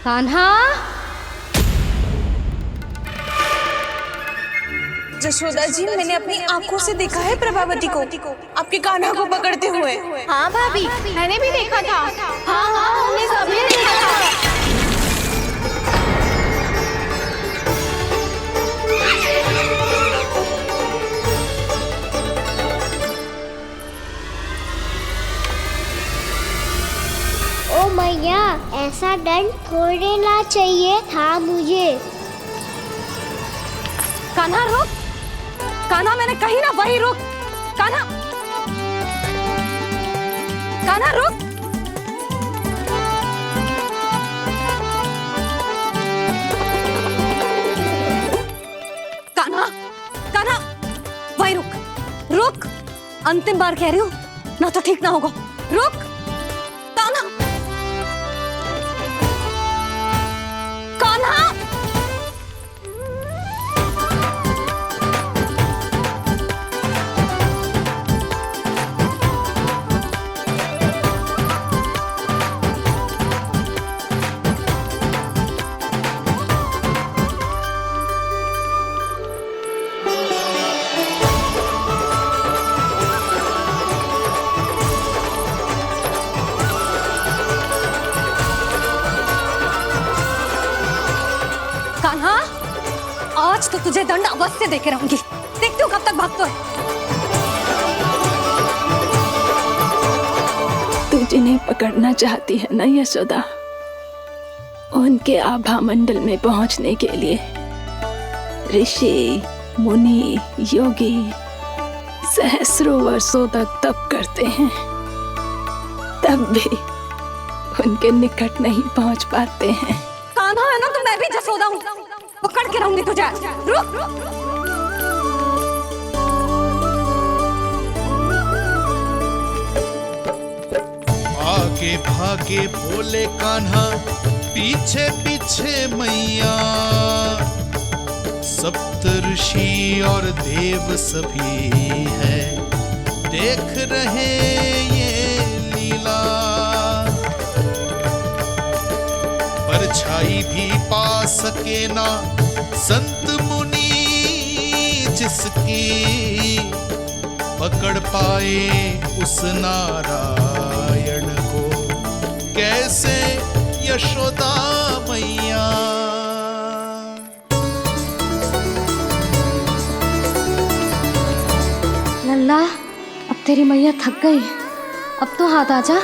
कान्हा। जशोदा जी, मैंने अपनी आंखों से देखा है प्रभावती को आपके कान्हा को पकड़ते हुए। हाँ भाभी, मैंने भी देखा था। हाँ हाँ, हमने सबने देखा था। ओ मैया, ऐसा दंड थोड़े ना चाहिए था मुझे। कान्हा रुक, कान्हा मैंने कही ना वही रुक। कान्हा, कान्हा रुक। कान्हा, कान्हा वही रुक, रुक। अंतिम बार कह रही हूँ, ना तो ठीक ना होगा। रुक कान्हा, कान्हा। कान्हा, आज तो तुझे दंड अवश्य देके रहूंगी। देखती हूँ कब तक भागता है। तू जिन्हें पकड़ना चाहती है ना यशोदा, उनके आभा मंडल में पहुंचने के लिए ऋषि, मुनि, योगी सहस्रों वर्षों तक तप करते हैं, तब भी उनके निकट नहीं पहुंच पाते हैं। कान्हा है ना, तो मैं भी जसोदा हूँ, पकड़ के रहूंगी तुझे। रुक। आगे भागे बोले कान्हा, पीछे पीछे मैया। सप्त ऋषि और देव सभी है, देख रहे ये लीला। परछाई भी पा सके ना संत मुनि, जिसकी पकड़ पाए उस नारायण को, कैसे यशोदा मैया। लल्ला, अब तेरी मैया थक गई, अब तो हाथ आजा।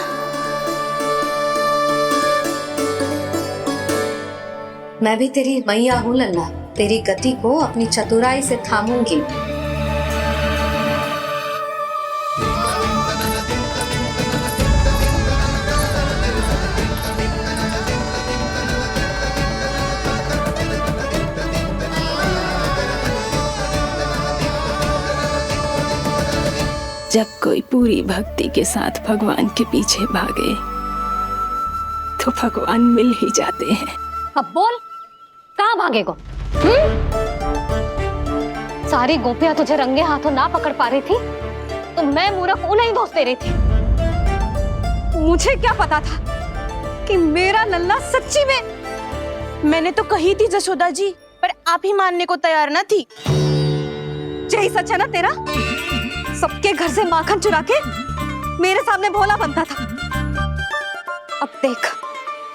मैं भी तेरी मैया हूँ लल्ला, तेरी गति को अपनी चतुराई से थामूंगी। जब कोई पूरी भक्ति के साथ भगवान के पीछे भागे तो भगवान मिल ही जाते हैं। अब बोल, कहाँ भागेगा? सारी गोपियां तुझे रंगे हाथों ना पकड़ पा रही थी, तो मैं मूर्ख उन्हें ही दोष दे रही थी। मुझे क्या पता था कि मेरा लल्ला सच्ची में। मैंने तो कही थी जशोदा जी, पर आप ही मानने को तैयार ना थी। यही सच है ना तेरा? सबके घर से माखन चुरा के मेरे सामने भोला बनता था। अब देख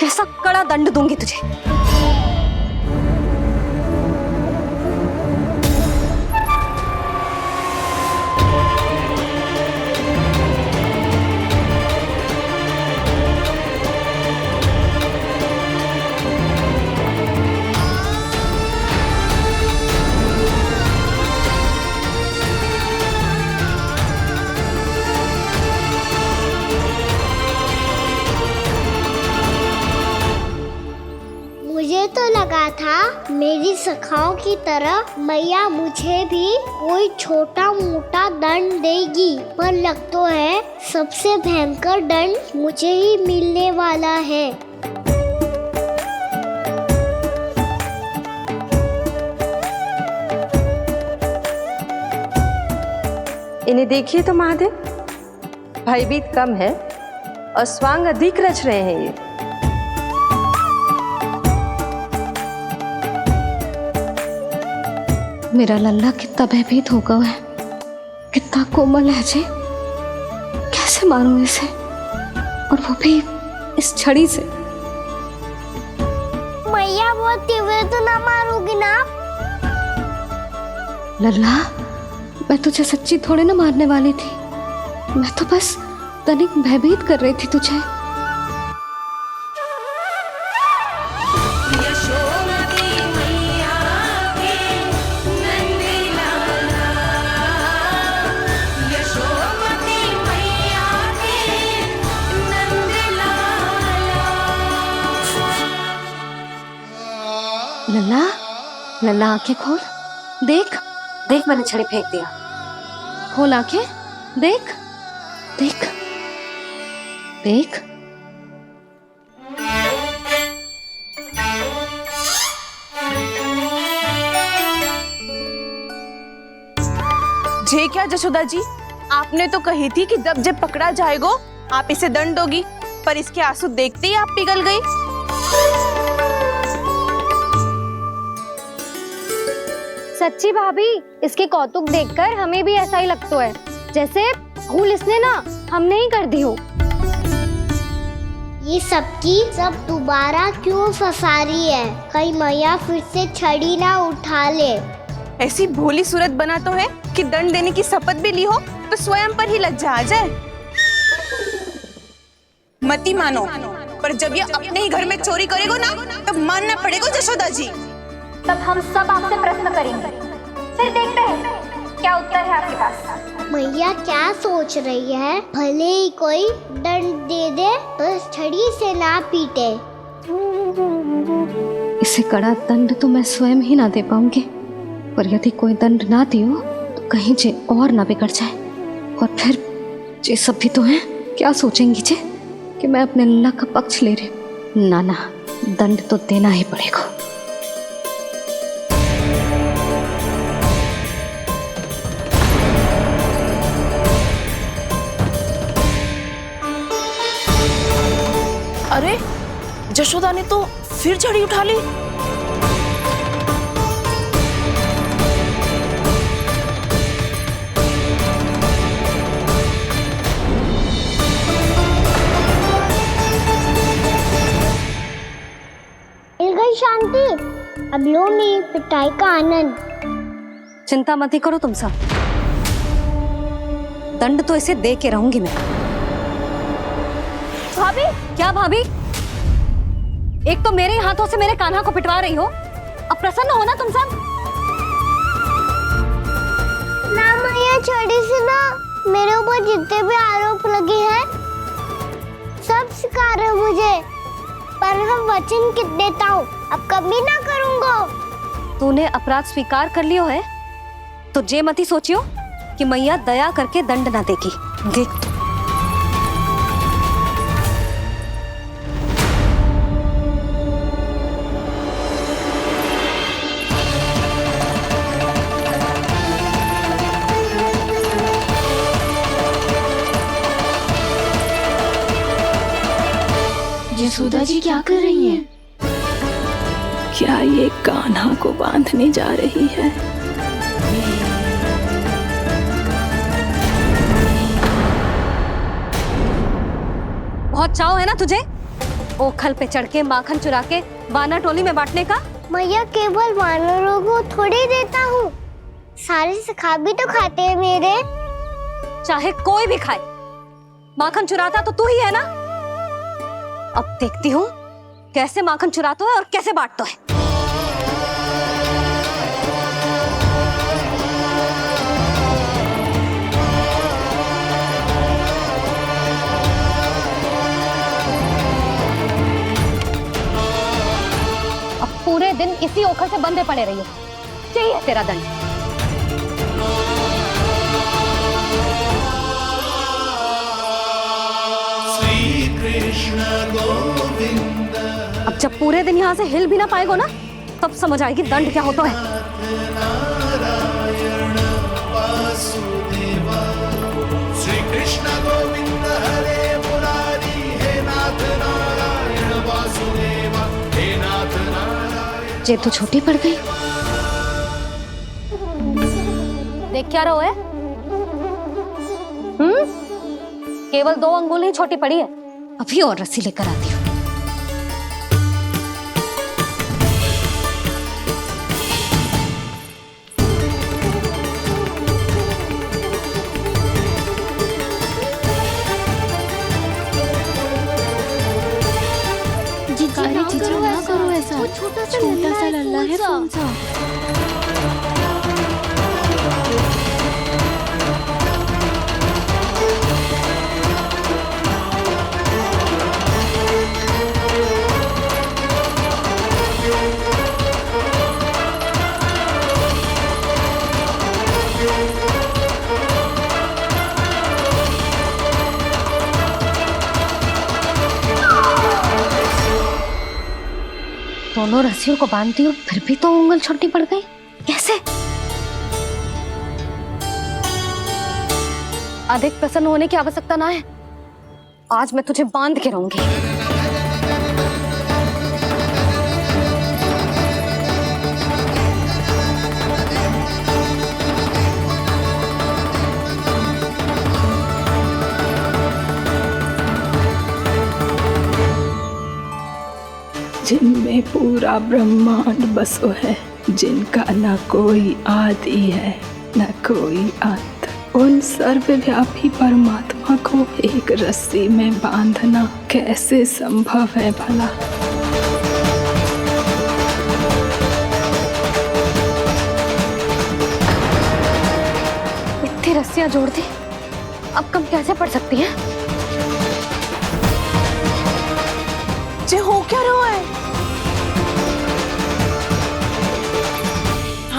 कैसा कड़ा दंड दूंगी तुझे। मुझे तो लगा था मेरी सखाओं की तरह मैया मुझे भी कोई छोटा मोटा दंड देगी, पर लग तो है सबसे भयंकर दंड मुझे ही मिलने वाला है। इन्हें देखिए तो महादेव, भयभीत कम है और स्वांग अधिक रच रहे हैं ये। मेरा लल्ला कितना भयभीत होगा है, कितना कोमल है जी। कैसे मारूं इसे, और वो भी इस छड़ी से। मैया बहुत तीव्र तो ना मारोगी ना? लल्ला, मैं तुझे सच्ची थोड़े ना मारने वाली थी। मैं तो बस तनिक भयभीत कर रही थी तुझे। लल्ला, लल्ला आंखें खोल, देख देख, मैंने छड़ी फेंक दिया। खोल आंखें, देख देख देख। जे क्या जशोदा जी, आपने तो कही थी कि जब पकड़ा जाएगा आप इसे दंड दोगी, पर इसके आंसू देखते ही आप पिघल गई। सच्ची भाभी, इसके कौतुक देखकर हमें भी ऐसा ही लगता है, जैसे भूल इसने ना हमने ही कर दी हो। ये सबकी सब दोबारा क्यों फंसा रही है? कहीं मैया फिर से छड़ी ना उठा ले। ऐसी भोली सूरत बना तो है कि दंड देने की शपथ भी ली हो तो स्वयं पर ही लज्जा आ जाए। मती मानो, पर जब ये अपने ही घर में चोरी करेगा ना, तब मानना पड़ेगा जशोदा जी। तब हम सब आपसे प्रश्न करेंगे, फिर देखते हैं क्या उत्तर है आपके पास। मैया क्या सोच रही है? भले ही कोई दंड दे दे, बस छड़ी से ना पीटे। इसे कड़ा दंड तो मैं स्वयं ही ना दे पाऊंगी, पर यदि कोई दंड ना दियो तो कहीं जे और ना बिगड़ जाए, और फिर जे सब भी तो हैं, क्या सोचेंगी जे कि मैं अपने लल्ला का पक्ष ले रही। ना ना, दंड तो देना ही पड़ेगा। अरे, जशोदा ने तो फिर छड़ी उठा ली। मिल गई शांति, अब लो मेरी पिटाई का आनंद। चिंता मत ही करो तुम सब, दंड तो इसे दे के रहूंगी मैं। भाभी, क्या भाभी? एक तो मेरे हाथों से मेरे कान्हा को पिटवा रही हो, अब प्रसन्न हो ना तुम सब। ना मैया, छड़ी से ना मेरे ऊपर जितने भी आरोप लगे हैं सब स्वीकार है मुझे, पर हम वचन कित देता हूँ, अब कभी ना करूँगा। तूने अपराध स्वीकार कर लियो है तो जे मती सोचियो कि मैया दया करके दंड ना देगी। देख, यशोदा जी क्या कर रही हैं? क्या ये कान्हा को बांधने जा रही है? बहुत चाव है ना तुझे ओखल पे चढ़ के माखन चुरा के वानर टोली में बांटने का। मैया, केवल वानरों को थोड़ी देता हूँ, सारे सखा भी तो खाते हैं मेरे। चाहे कोई भी खाए, माखन चुराता तो तू ही है ना। अब देखती हूँ कैसे माखन चुराता है और कैसे बांटता है। अब पूरे दिन इसी ओखल से बंधे पड़े रहिए, चाहिए तेरा दंड। अब जब पूरे दिन यहाँ से हिल भी ना पाएगो ना, तब समझ आएगी दंड क्या होता है। श्री कृष्ण गोविंद हरे मुरारी, हे नाथ नारायण वासुदेवा, हे नाथ नारायण। जे तो छोटी पड़ गई, देख क्या रहो है? केवल 2 अंगुल ही छोटी पड़ी है। अभी और रस्सी लेकर आती हूँ। ना करो ऐसा। छोटा सा लल्ला है कौन सा? दोनों रस्सियों को बांधती हूँ, फिर भी तो उंगल छोटी पड़ गई। कैसे? अधिक प्रसन्न होने की आवश्यकता ना है। आज मैं तुझे बांध के रहूंगी। जिनमें पूरा ब्रह्मांड बसो है, जिनका न कोई आदि है न कोई अंत, उन सर्वव्यापी परमात्मा को एक रस्सी में बांधना कैसे संभव है भला? इतनी रस्सियां जोड़ दी, अब कम कैसे पड़ सकती हैं? जे हो क्या रहा है?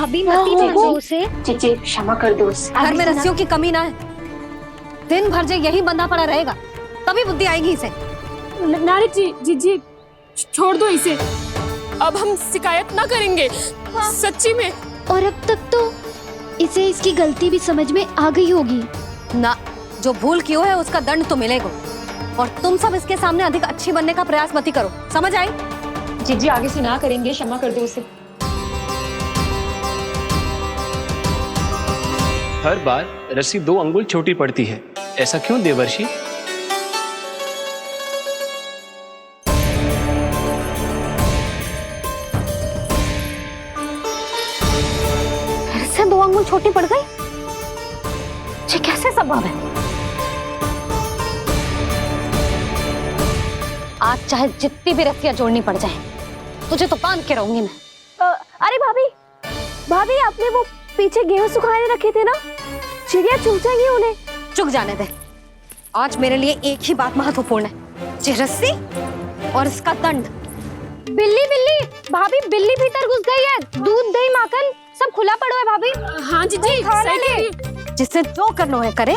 अभी मती देखो उसे। जीजी क्षमा कर दो उसे। घर में रस्सियों की कमी ना है। दिन भर जे यही बंधा पड़ा रहेगा, तभी बुद्धि आएगी इसे। नारी जी छोड़ दो इसे। अब हम शिकायत ना करेंगे। सच्ची में। और अब तक तो इसे इसकी गलती भी समझ में आ गई होगी ना। जो भूल की हो है उसका दंड तो मिलेगा। और तुम सब इसके सामने अधिक अच्छी बनने का प्रयास मत करो, समझ आई? जीजी आगे से ना करेंगे, क्षमा कर दो उसे। हर बार रस्सी 2 अंगुल छोटी पड़ती है, ऐसा क्यों देवर्षि? फिर से 2 अंगुल छोटी पड़ गई? ये कैसे संभव है? आज चाहे जितनी भी रस्सियां जोड़नी पड़ जाए, तुझे तो बांध के रहूंगी मैं। अरे भाभी आपने वो पीछे गेहूं सुखाने रखे थे ना, चिड़िया चुग जाएंगी उन्हें। चुक जाने दे। आज मेरे लिए एक ही बात महत्वपूर्ण है, ये रस्सी और इसका दंड। बिल्ली भाभी, बिल्ली भीतर घुस गई है। दूध दही माखन सब खुला पड़ा है भाभी। हाँ जीजी सही कह रही है। जिससे जो करना है करे,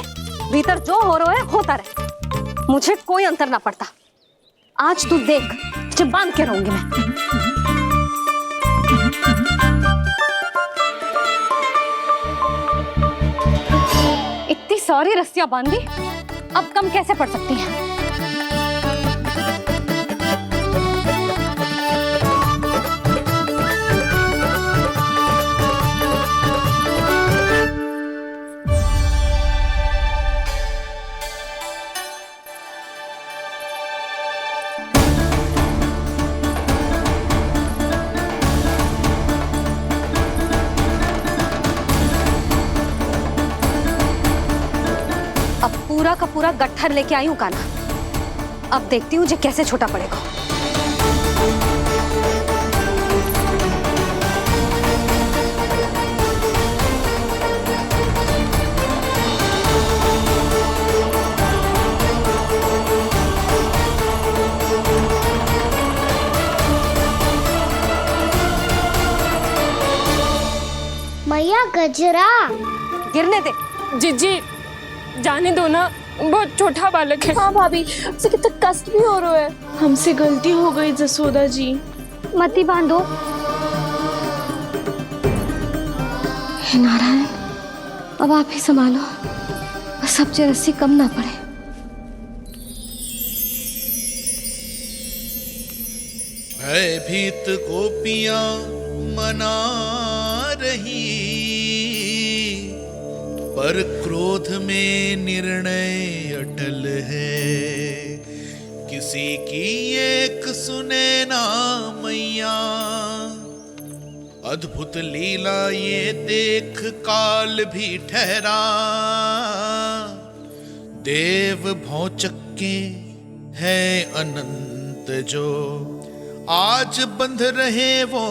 भीतर जो हो रहा है होता रहे, मुझे कोई अंतर ना पड़ता। आज तू देख, तुझे बांध के रहूंगी मैं। इतनी सारी रस्सियां बांधी, अब कम कैसे पड़ सकती हैं? पूरा का पूरा गट्ठर लेके आई हूँ कान्हा। अब देखती हूँ जे कैसे छोटा पड़ेगा। मैया गजरा गिरने दे। जीजी जाने दो ना, बहुत छोटा बालक है। हाँ भाभी, उसे कितना कष्ट भी हो रहा है। हमसे गलती हो गई जसोदा जी। मती बांधो। हे नारायण, अब आप ही संभालो, बस अब जे रस्सी कम ना पड़े। भयभीत गोपियां मना रही, पर क्रोध में निर्णय अटल है, किसी की एक सुने ना मैया। अद्भुत लीला ये देख काल भी ठहरा, देव भौचक्के है अनंत जो, आज बंध रहे वो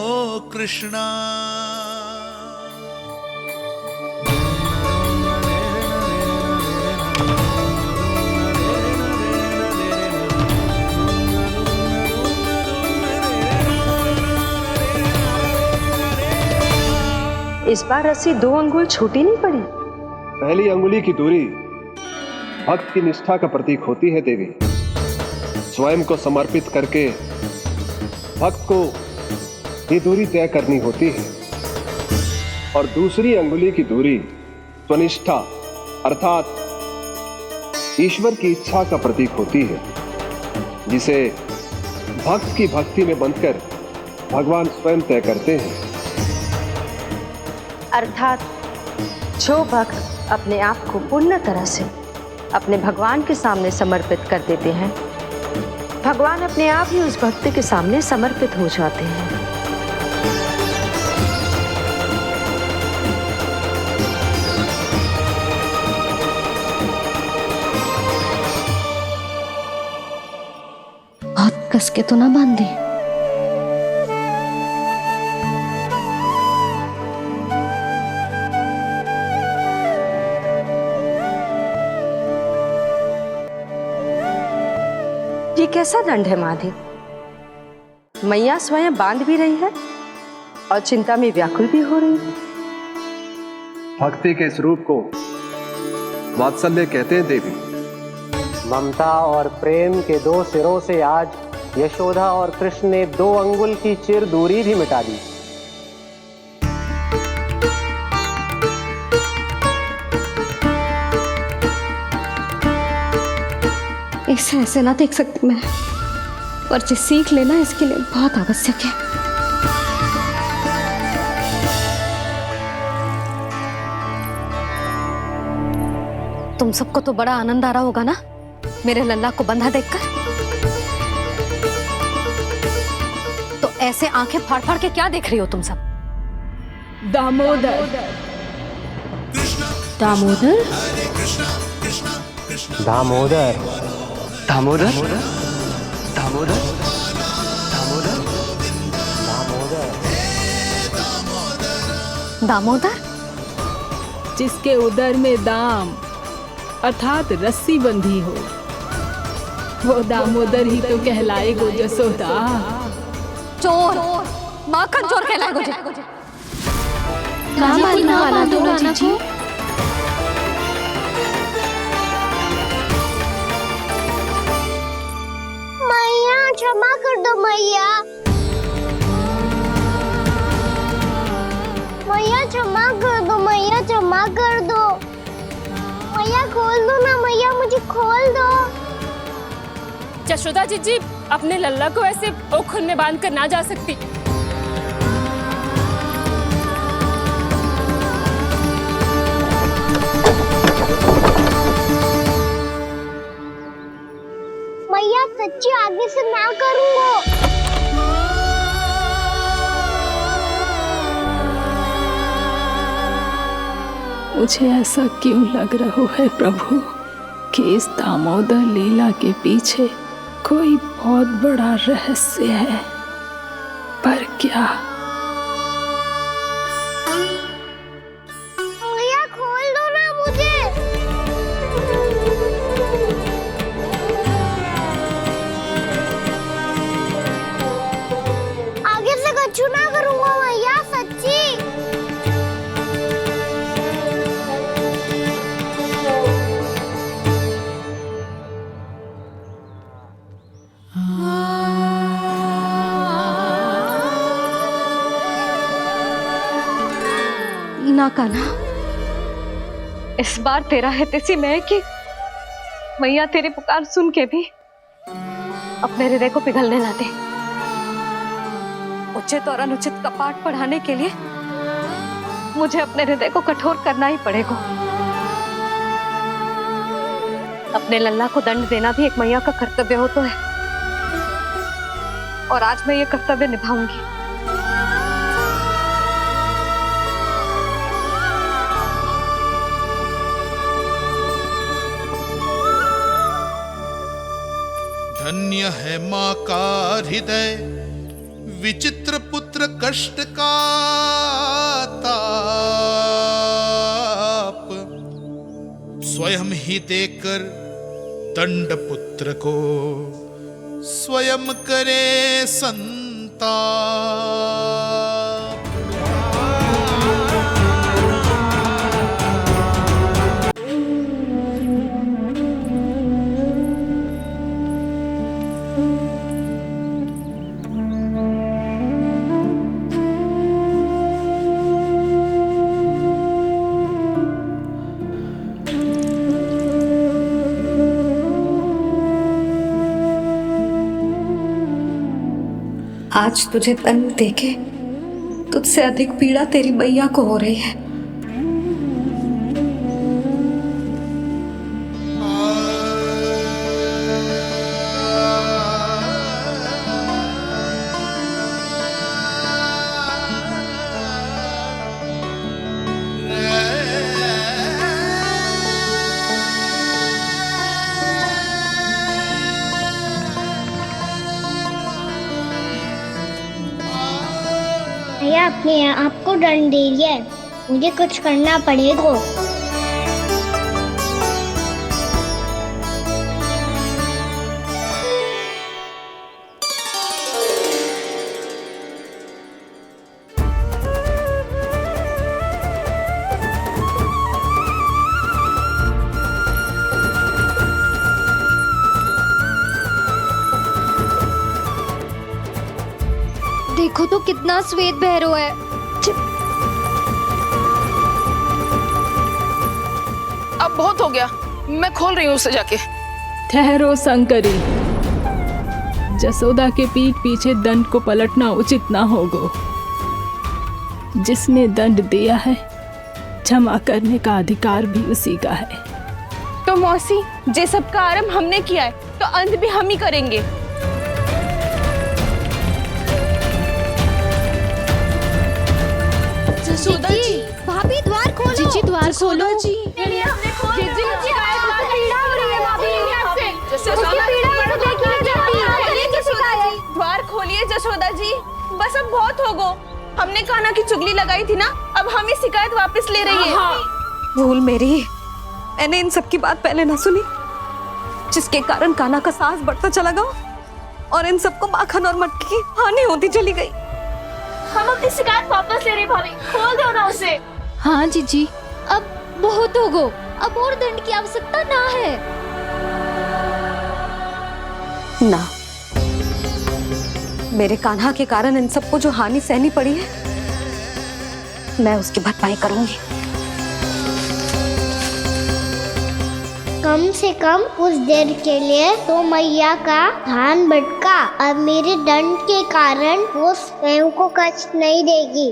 कृष्णा। इस बार रस्सी 2 अंगुल छोटी नहीं पड़ी। पहली अंगुली की दूरी भक्त की निष्ठा का प्रतीक होती है देवी। स्वयं को समर्पित करके भक्त को ये दूरी तय करनी होती है। और दूसरी अंगुली की दूरी स्वनिष्ठा अर्थात ईश्वर की इच्छा का प्रतीक होती है, जिसे भक्त की भक्ति में बंधकर भगवान स्वयं तय करते हैं। अर्थात जो भक्त अपने आप को पूर्ण तरह से अपने भगवान के सामने समर्पित कर देते हैं, भगवान अपने आप ही उस भक्त के सामने समर्पित हो जाते हैं। बहुत कस के तो ना बांधी। ये कैसा दंड है माधे? मैया स्वयं बांध भी रही है और चिंता में व्याकुल भी हो रही है। भक्ति के स्वरूप को वात्सल्य कहते हैं देवी। ममता और प्रेम के 2 सिरों से आज यशोदा और कृष्ण ने 2 अंगुल की चिर दूरी भी मिटा दी। इसे ऐसे ना देख सकती मैं, पर जो सीख लेना इसके लिए बहुत आवश्यक है। तुम सबको तो बड़ा आनंद आ रहा होगा ना मेरे लल्ला को बंधा देखकर। तो ऐसे आंखें फाड़ फाड़ के क्या देख रही हो तुम सब? दामोदर। दामोदर? दामोदर। दामोदर? दामोदर? दामोदर? दामोदर? जिसके उदर में दाम अर्थात रस्सी बंधी हो, वो दामोदर ही तो कहलाएगो जसोदा। चोर, माखन चोर कहलाएगो जी। कहाँ बांधना वाला दो राना को? मैया क्षमा कर दो मैया। मैया क्षमा कर दो, मैया क्षमा कर दो। मैया खोल दो ना मैया, मुझे खोल दो। यशोदा जी अपने लल्ला को ऐसे ओखल में बांध कर ना जा सकती। मैया सच्ची आगे से ना करूंगा। मुझे ऐसा क्यों लग रहा है प्रभु कि इस दामोदर लीला के पीछे कोई बहुत बड़ा रहस्य है, पर क्या? मैया खोल दो ना मुझे। आगे से कछु ना करूंगा मैया, सच्ची। ना कान्हा, इस बार तेरा है तेसी मैं कि मैया तेरी पुकार सुन के भी अपने हृदय को पिघलने ना दे। उचित और अनुचित का पाठ पढ़ाने के लिए मुझे अपने हृदय को कठोर करना ही पड़ेगा। अपने लल्ला को दंड देना भी एक मैया का कर्तव्य हो तो है, और आज मैं ये कर्तव्य निभाऊंगी। धन्य है माँ का हृदय, विचित्र पुत्र कष्ट का ताप, स्वयं ही देकर दंड पुत्र को स्वयं करे संताप। आज तुझे दंड देके तुझसे अधिक पीड़ा तेरी मैया को हो रही है। मैया अपने आप को दंड दे रही है, मुझे कुछ करना पड़ेगा। देखो तो कितना श्वेत भैरो है। अब बहुत हो गया, मैं खोल रही हूँ उसे जाके। ठहरो शंकरी, जसोदा के पीठ पीछे दंड को पलटना उचित ना होगा। जिसने दंड दिया है, क्षमा करने का अधिकार भी उसी का है। तो मौसी, जे सब का आरंभ हमने किया है, तो अंत भी हम ही करेंगे। जसोदा जी, भाभी द्वार खोलो। जीजी द्वार खोलो। जी द्वार खोलिए जसोदा जी, बस अब बहुत हो गो। हमने कान्हा की चुगली लगाई थी ना, अब हम ये शिकायत वापस ले रही है। भूल मेरी, मैंने इन सब की बात पहले ना सुनी, जिसके कारण कान्हा का साहस बढ़ता चला गया और इन सबको माखन और मटकी की हानि होती चली गई। हम अपनी शिकायत वापस ले रहे भाभी, खोल दो ना उसे। हाँ जीजी, अब बहुत हो गो, अब और दंड की आवश्यकता ना है। ना, मेरे कान्हा के कारण इन सबको जो हानि सहनी पड़ी है, मैं उसकी भरपाई करूंगी। कम से कम कुछ देर के लिए तो मैया का ध्यान भटका, अब मेरे दंड के कारण वो स्वयं को कष्ट नहीं देगी।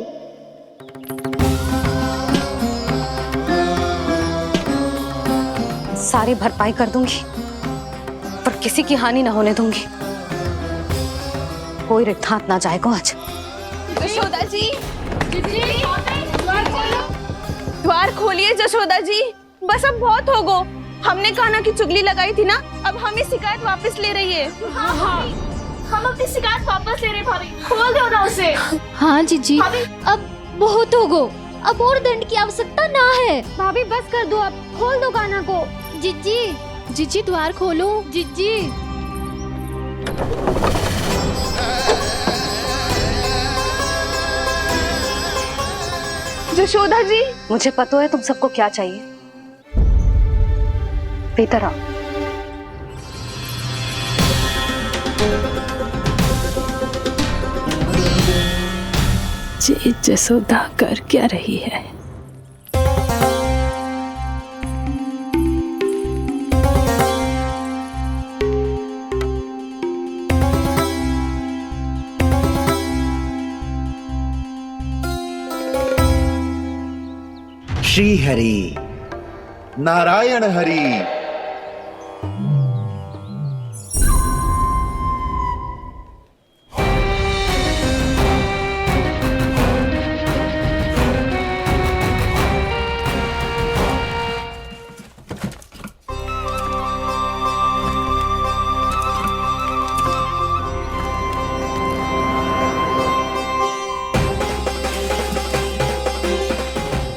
सारी भरपाई कर दूंगी, पर किसी की हानि न होने दूंगी। कोई रिक्त हाथ ना जाएगा आज। जसोदा जी, द्वार खोलिए जसोदा जी, बस अब बहुत हो गो। हमने कान्हा की चुगली लगाई थी ना, अब हम ये शिकायत वापस ले रही है। हम अपनी शिकायत वापस ले रहे भाभी, खोल दो ना उसे। हाँ जीजी, अब बहुत हो गो, अब और दंड की आवश्यकता ना है। भाभी बस कर दो, अब खोल दो कान्हा को। जीजी, जीजी द्वार खोलो। जीजी, जसोदा जी, मुझे पता है तुम सबको क्या चाहिए। भीतर आओ। जे जसोदा कर क्या रही है? श्री हरि, नारायण हरि,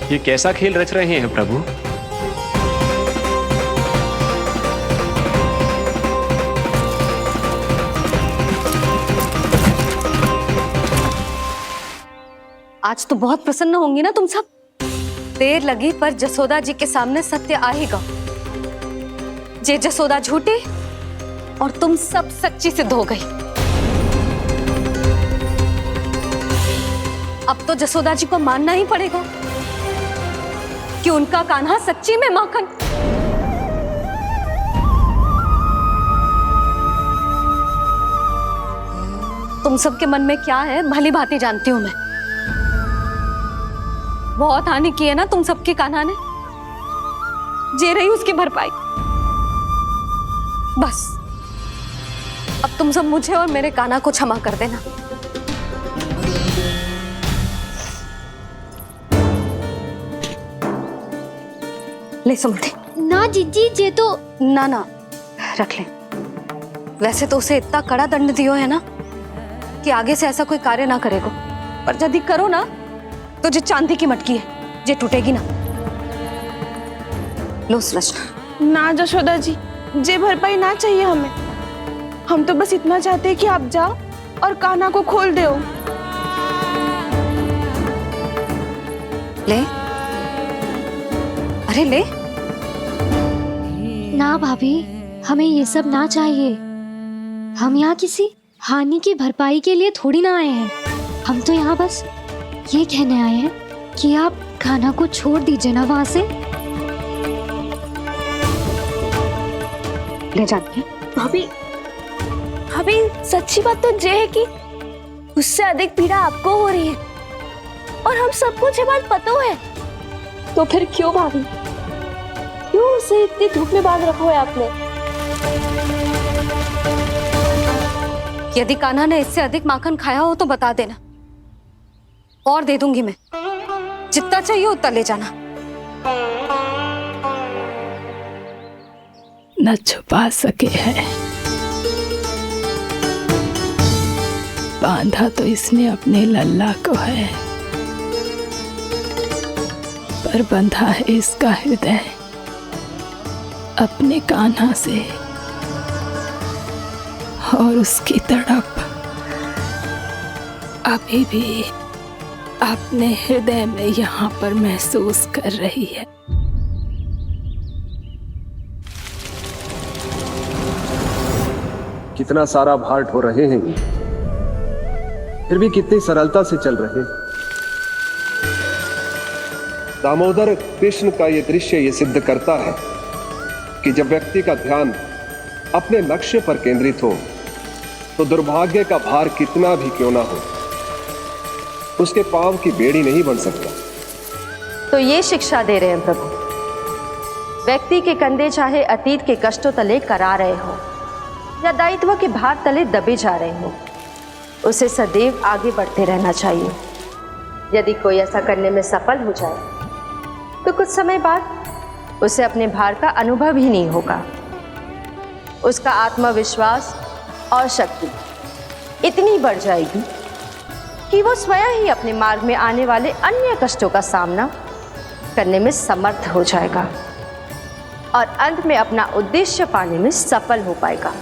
ये कैसा खेल रच रहे हैं प्रभु? आज तो बहुत प्रसन्न होंगी ना तुम सब। देर लगी पर जसोदा जी के सामने सत्य आएगा। जे जसोदा झूठी और तुम सब सच्ची सिद्ध हो गई। अब तो जसोदा जी को मानना ही पड़ेगा कि उनका कान्हा सच्ची में माखन। तुम सबके मन में क्या है भली भांति जानती हूं मैं। बहुत हानि की है ना तुम सबके कान्हा ने। जे रही उसकी भरपाई। बस अब तुम सब मुझे और मेरे कान्हा को क्षमा कर देना। ले सुमति। ना जीजी, जे तो ना ना रख ले। वैसे तो उसे इतना कड़ा दंड दियो है ना कि आगे से ऐसा कोई कार्य ना करेगा। पर यदि करो ना तो जो चांदी की मटकी है जे टूटेगी ना। लो सृष्टि। ना जशोदा जी, जे भरपाई ना चाहिए हमें। हम तो बस इतना चाहते हैं कि आप जाओ और कान्हा को खोल दो। ले, अरे ले। ना भाभी, हमें ये सब ना चाहिए। हम यहाँ किसी हानि की भरपाई के लिए थोड़ी ना आए हैं। हम तो यहाँ बस ये कहने आए हैं कि आप कान्हा को छोड़ दीजिए ना वहां से। ले जाती है। भाभी, भाभी सच्ची बात तो ये है कि उससे अधिक पीड़ा आपको हो रही है और हम सबको ये बात पता है। तो फिर क्यों भाभी, क्यों उसे इतनी धूप में बांध रखा है आपने? यदि कान्हा ने इससे अधिक माखन खाया हो तो बता देना और दे दूंगी मैं। जितना चाहिए उतना ले जाना। न छुपा सके हैं। बांधा तो इसने अपने लल्ला को है, पर बंधा है इसका हृदय अपने कान्हा से। और उसकी तड़प अभी भी अपने हृदय में यहाँ पर महसूस कर रही है। कितना सारा भार ढो रहे हैं, फिर भी कितनी सरलता से चल रहे हैं। दामोदर कृष्ण का यह दृश्य ये सिद्ध करता है कि जब व्यक्ति का ध्यान अपने लक्ष्य पर केंद्रित हो तो दुर्भाग्य का भार कितना भी क्यों ना हो, उसके पांव की बेड़ी नहीं बन सकता। तो ये शिक्षा दे रहे हैं प्रभु। व्यक्ति के कंधे चाहे अतीत के कष्टों तले करा रहे हो या दायित्व के भार तले दबे जा रहे हो, उसे सदैव आगे बढ़ते रहना चाहिए। यदि कोई ऐसा करने में सफल हो जाए तो कुछ समय बाद उसे अपने भार का अनुभव ही नहीं होगा। उसका आत्मविश्वास और शक्ति इतनी बढ़ जाएगी कि वो स्वयं ही अपने मार्ग में आने वाले अन्य कष्टों का सामना करने में समर्थ हो जाएगा और अंत में अपना उद्देश्य पाने में सफल हो पाएगा।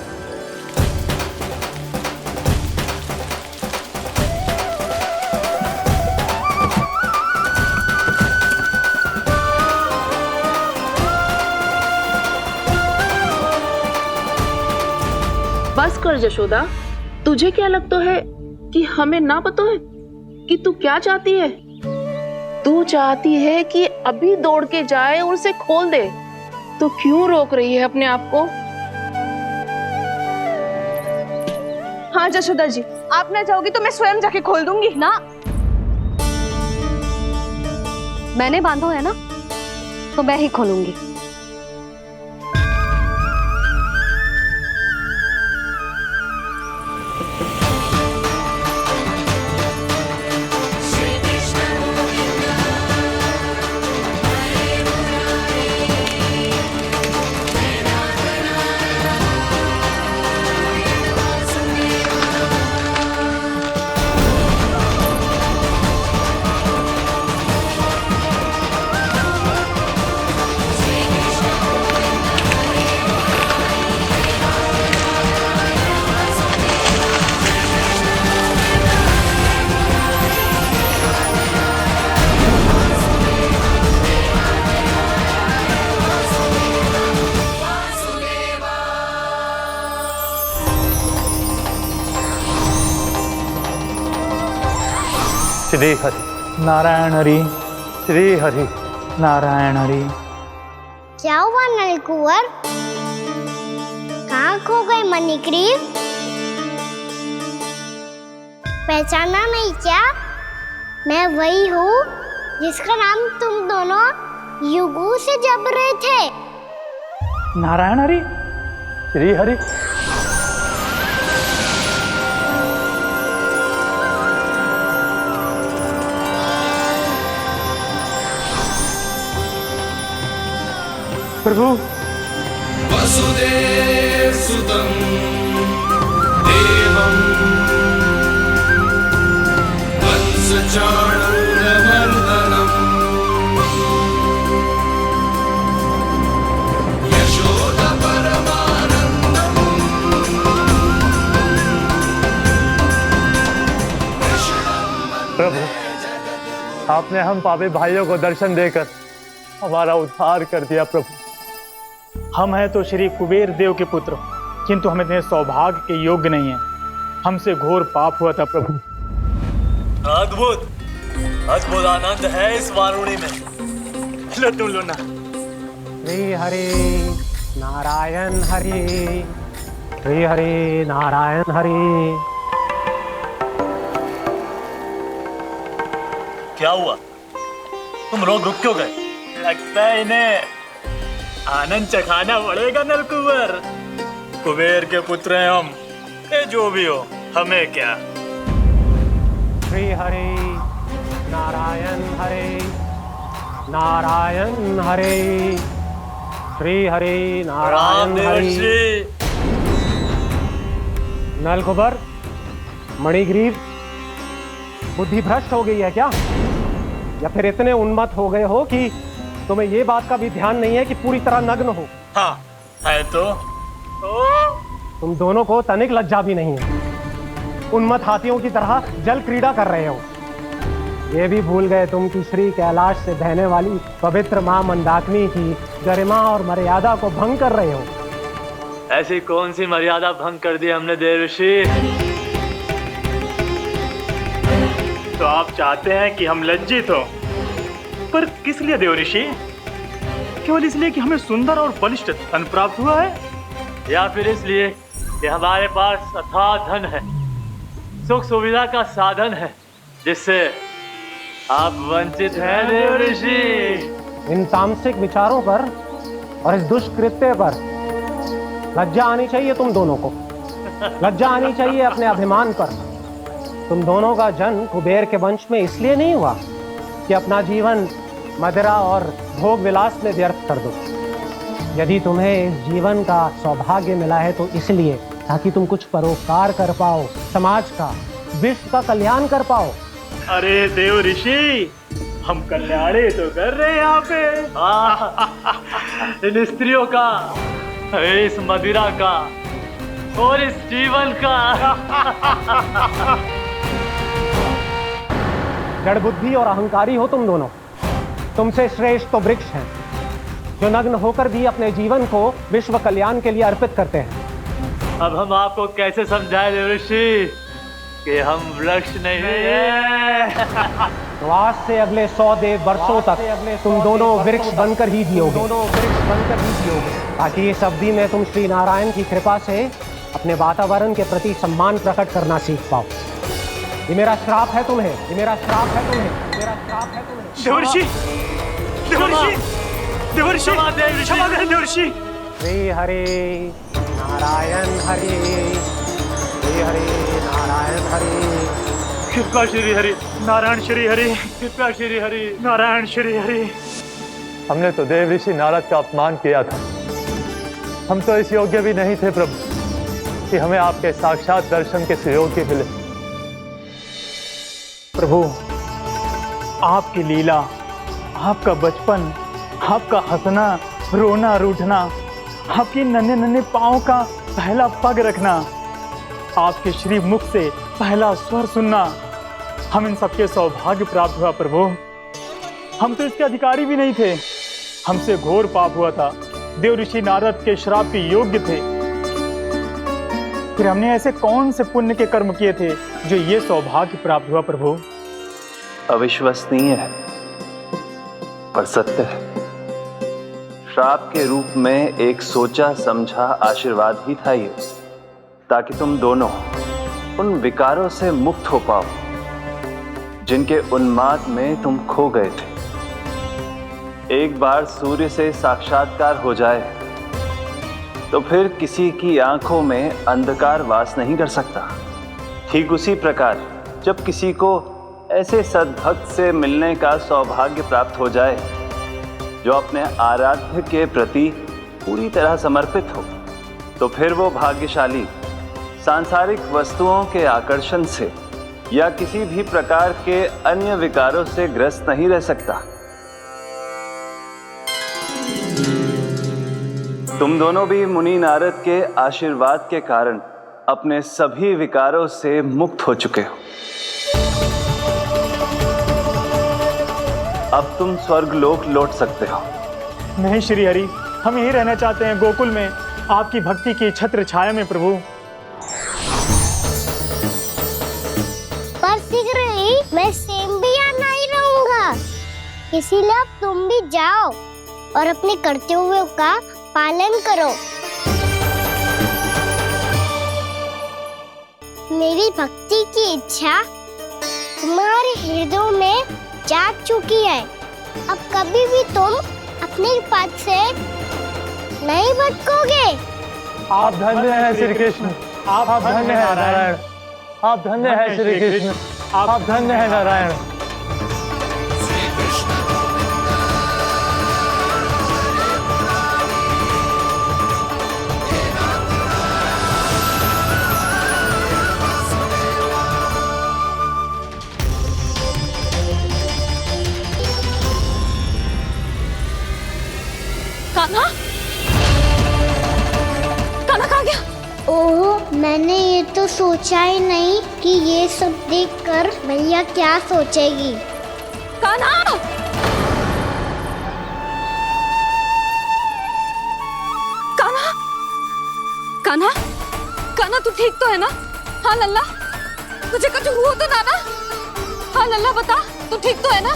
बस कर जशोदा, तुझे क्या लगता है कि हमें ना पता है कि तू क्या चाहती है? तू चाहती है कि अभी दौड़ के जाए और उसे खोल दे, तो क्यों रोक रही है अपने आप को? हाँ जशोदा जी, आप ना चाहोगी तो मैं स्वयं जाके खोल दूंगी। ना, मैंने बांधो है ना तो मैं ही खोलूंगी। श्री हरि नारायण हरि, श्री हरि नारायण हरि। क्या हुआ नलकुंवर? कहाँ खो गए मणिग्रीव? पहचाना नहीं क्या? मैं वही हूँ जिसका नाम तुम दोनों युगों से जप रहे थे। नारायण हरि, श्री हरि। प्रभु वसुदेव सुतं देवं वंशचाणूरमर्दनम् यशोदा परमानंदम् प्रभु, आपने हम पापी भाइयों को दर्शन देकर हमारा उद्धार कर दिया। प्रभु, हम हैं तो श्री कुबेर देव के पुत्र, किंतु हम इतने सौभाग्य के योग्य नहीं हैं। हमसे घोर पाप हुआ था प्रभु। अद्भुत अद्भुत आनंद है इस वारुणी में। लो तुम लो ना। श्री हरि नारायण हरि, श्री हरि नारायण हरि। क्या हुआ? तुम लोग रुक क्यों गए? लगता है इन्हें आनंद चखाना पड़ेगा नलकुंवर। कुबेर के पुत्र हैं हम, ये जो भी हो हमें क्या। श्री हरि नारायण हरि, नारायण हरि, श्री हरि नारायण हरि। नलकुबर, मणिग्रीव, बुद्धि भ्रष्ट हो गई है क्या? या फिर इतने उन्मत्त हो गए हो कि तुम्हें ये बात का भी ध्यान नहीं है कि पूरी तरह नग्न हो? हाँ है तो। तुम दोनों को तनिक लज्जा भी नहीं है। उन्मत्त हाथियों की तरह जल क्रीड़ा कर रहे हो। ये भी भूल गए तुम कि श्री कैलाश से बहने वाली पवित्र मां मंदाकिनी की गरिमा और मर्यादा को भंग कर रहे हो। ऐसी कौन सी मर्यादा भंग कर दी हमने देव ऋषि? तो आप चाहते हैं कि हम लज्जित हो, पर किस लिए देव ऋषि? केवल इसलिए कि हमें सुंदर और बलिष्ठ धन प्राप्त हुआ है, या फिर इसलिए कि हमारे पास अथाह धन है, सुख सुविधा का साधन है, जिससे आप वंचित हैं देव ऋषि? इन तामसिक विचारों पर और इस दुष्कृत्य पर लज्जा आनी चाहिए तुम दोनों को। लज्जा आनी चाहिए अपने अभिमान पर। तुम दोनों का जन्म कुबेर के वंश में इसलिए नहीं हुआ कि अपना जीवन मदिरा और भोग विलास में व्यर्थ कर दो। यदि तुम्हें इस जीवन का सौभाग्य मिला है तो इसलिए ताकि तुम कुछ परोपकार कर पाओ, समाज का, विश्व का कल्याण कर पाओ। अरे देव ऋषि, हम कल्याण तो कर रहे हैं यहाँ पे। इन स्त्रियों का, इस मदिरा का और इस जीवन का। जड़ बुद्धि और अहंकारी हो तुम दोनों। तुमसे श्रेष्ठ तो वृक्ष हैं, जो नग्न होकर भी अपने जीवन को विश्व कल्याण के लिए अर्पित करते हैं। अब हम आपको कैसे समझाएं देव ऋषि कि हम वृक्ष नहीं हैं? तो आज से अगले 100 वर्षों तक तुम दोनों वृक्ष बनकर ही जियोगे। ताकि इस अवधि में तुम श्री नारायण की कृपा से अपने वातावरण के प्रति सम्मान प्रकट करना सीख पाओ। ये मेरा श्राप है तुम्हें, ये मेरा श्राप है तुम्हें, मेरा श्राप है तुम्हें। देवर्षि, देवर्षि, देवर्षि, क्षमा करें देवर्षि। श्री हरि नारायण हरि, श्री हरि नारायण हरि। कृपा श्री हरि नारायण, श्री हरि कृपा श्री हरि नारायण, श्री हरि। हमने तो देव ऋषि नारद का अपमान किया था। हम तो इस योग्य भी नहीं थे प्रभु कि हमें आपके साक्षात दर्शन के सुयोग्य मिले। प्रभु, आपकी लीला, आपका बचपन, आपका हंसना, रोना, रूठना, आपके नन्हे नन्हे पाँव का पहला पग रखना, आपके श्री मुख से पहला स्वर सुनना, हम इन सबके सौभाग्य प्राप्त हुआ प्रभु। हम तो इसके अधिकारी भी नहीं थे। हमसे घोर पाप हुआ था, देव ऋषि नारद के श्राप के योग्य थे। फिर हमने ऐसे कौन से पुण्य के कर्म किए थे जो ये सौभाग्य प्राप्त हुआ प्रभु? अविश्वसनीय है पर सत्य है। श्राप के रूप में एक सोचा समझा आशीर्वाद ही था ये, ताकि तुम दोनों उन विकारों से मुक्त हो पाओ जिनके उन्माद में तुम खो गए थे। एक बार सूर्य से साक्षात्कार हो जाए तो फिर किसी की आंखों में अंधकार वास नहीं कर सकता। ठीक उसी प्रकार जब किसी को ऐसे सद्भक्त से मिलने का सौभाग्य प्राप्त हो जाए जो अपने आराध्य के प्रति पूरी तरह समर्पित हो, तो फिर वो भाग्यशाली सांसारिक वस्तुओं के आकर्षण से या किसी भी प्रकार के अन्य विकारों से ग्रस्त नहीं रह सकता। तुम दोनों भी मुनि नारद के आशीर्वाद के कारण अपने सभी विकारों से मुक्त हो चुके हो। अब तुम स्वर्गलोक लौट सकते हो। नहीं श्री हरि, हम यहीं रहना चाहते हैं, गोकुल में आपकी भक्ति की छत्र छाया में प्रभु। पर शीघ्र ही मैं सेम्बिया नहीं रहूंगा, इसीलिए अब तुम भी जाओ और अपने कर्तव्यों का पालन करो। मेरी भक्ति की इच्छा तुम्हारे हृदय में जाग चुकी है। अब कभी भी तुम अपने पद से नहीं भटकोगे। आप धन्य हैं श्री कृष्ण, आप धन्य हैं नारायण, आप धन्य हैं श्री कृष्ण, आप धन्य हैं नारायण। कान्हा, कान्हा कहाँ गया? ओह, मैंने ये तो सोचा ही नहीं कि ये सब देखकर भैया क्या सोचेगी। कान्हा! कान्हा! कान्हा! कान्हा तू ठीक तो है ना? हाँ लल्ला, तुझे कुछ हुआ तो ना? हाँ लल्ला बता, तू ठीक तो है ना?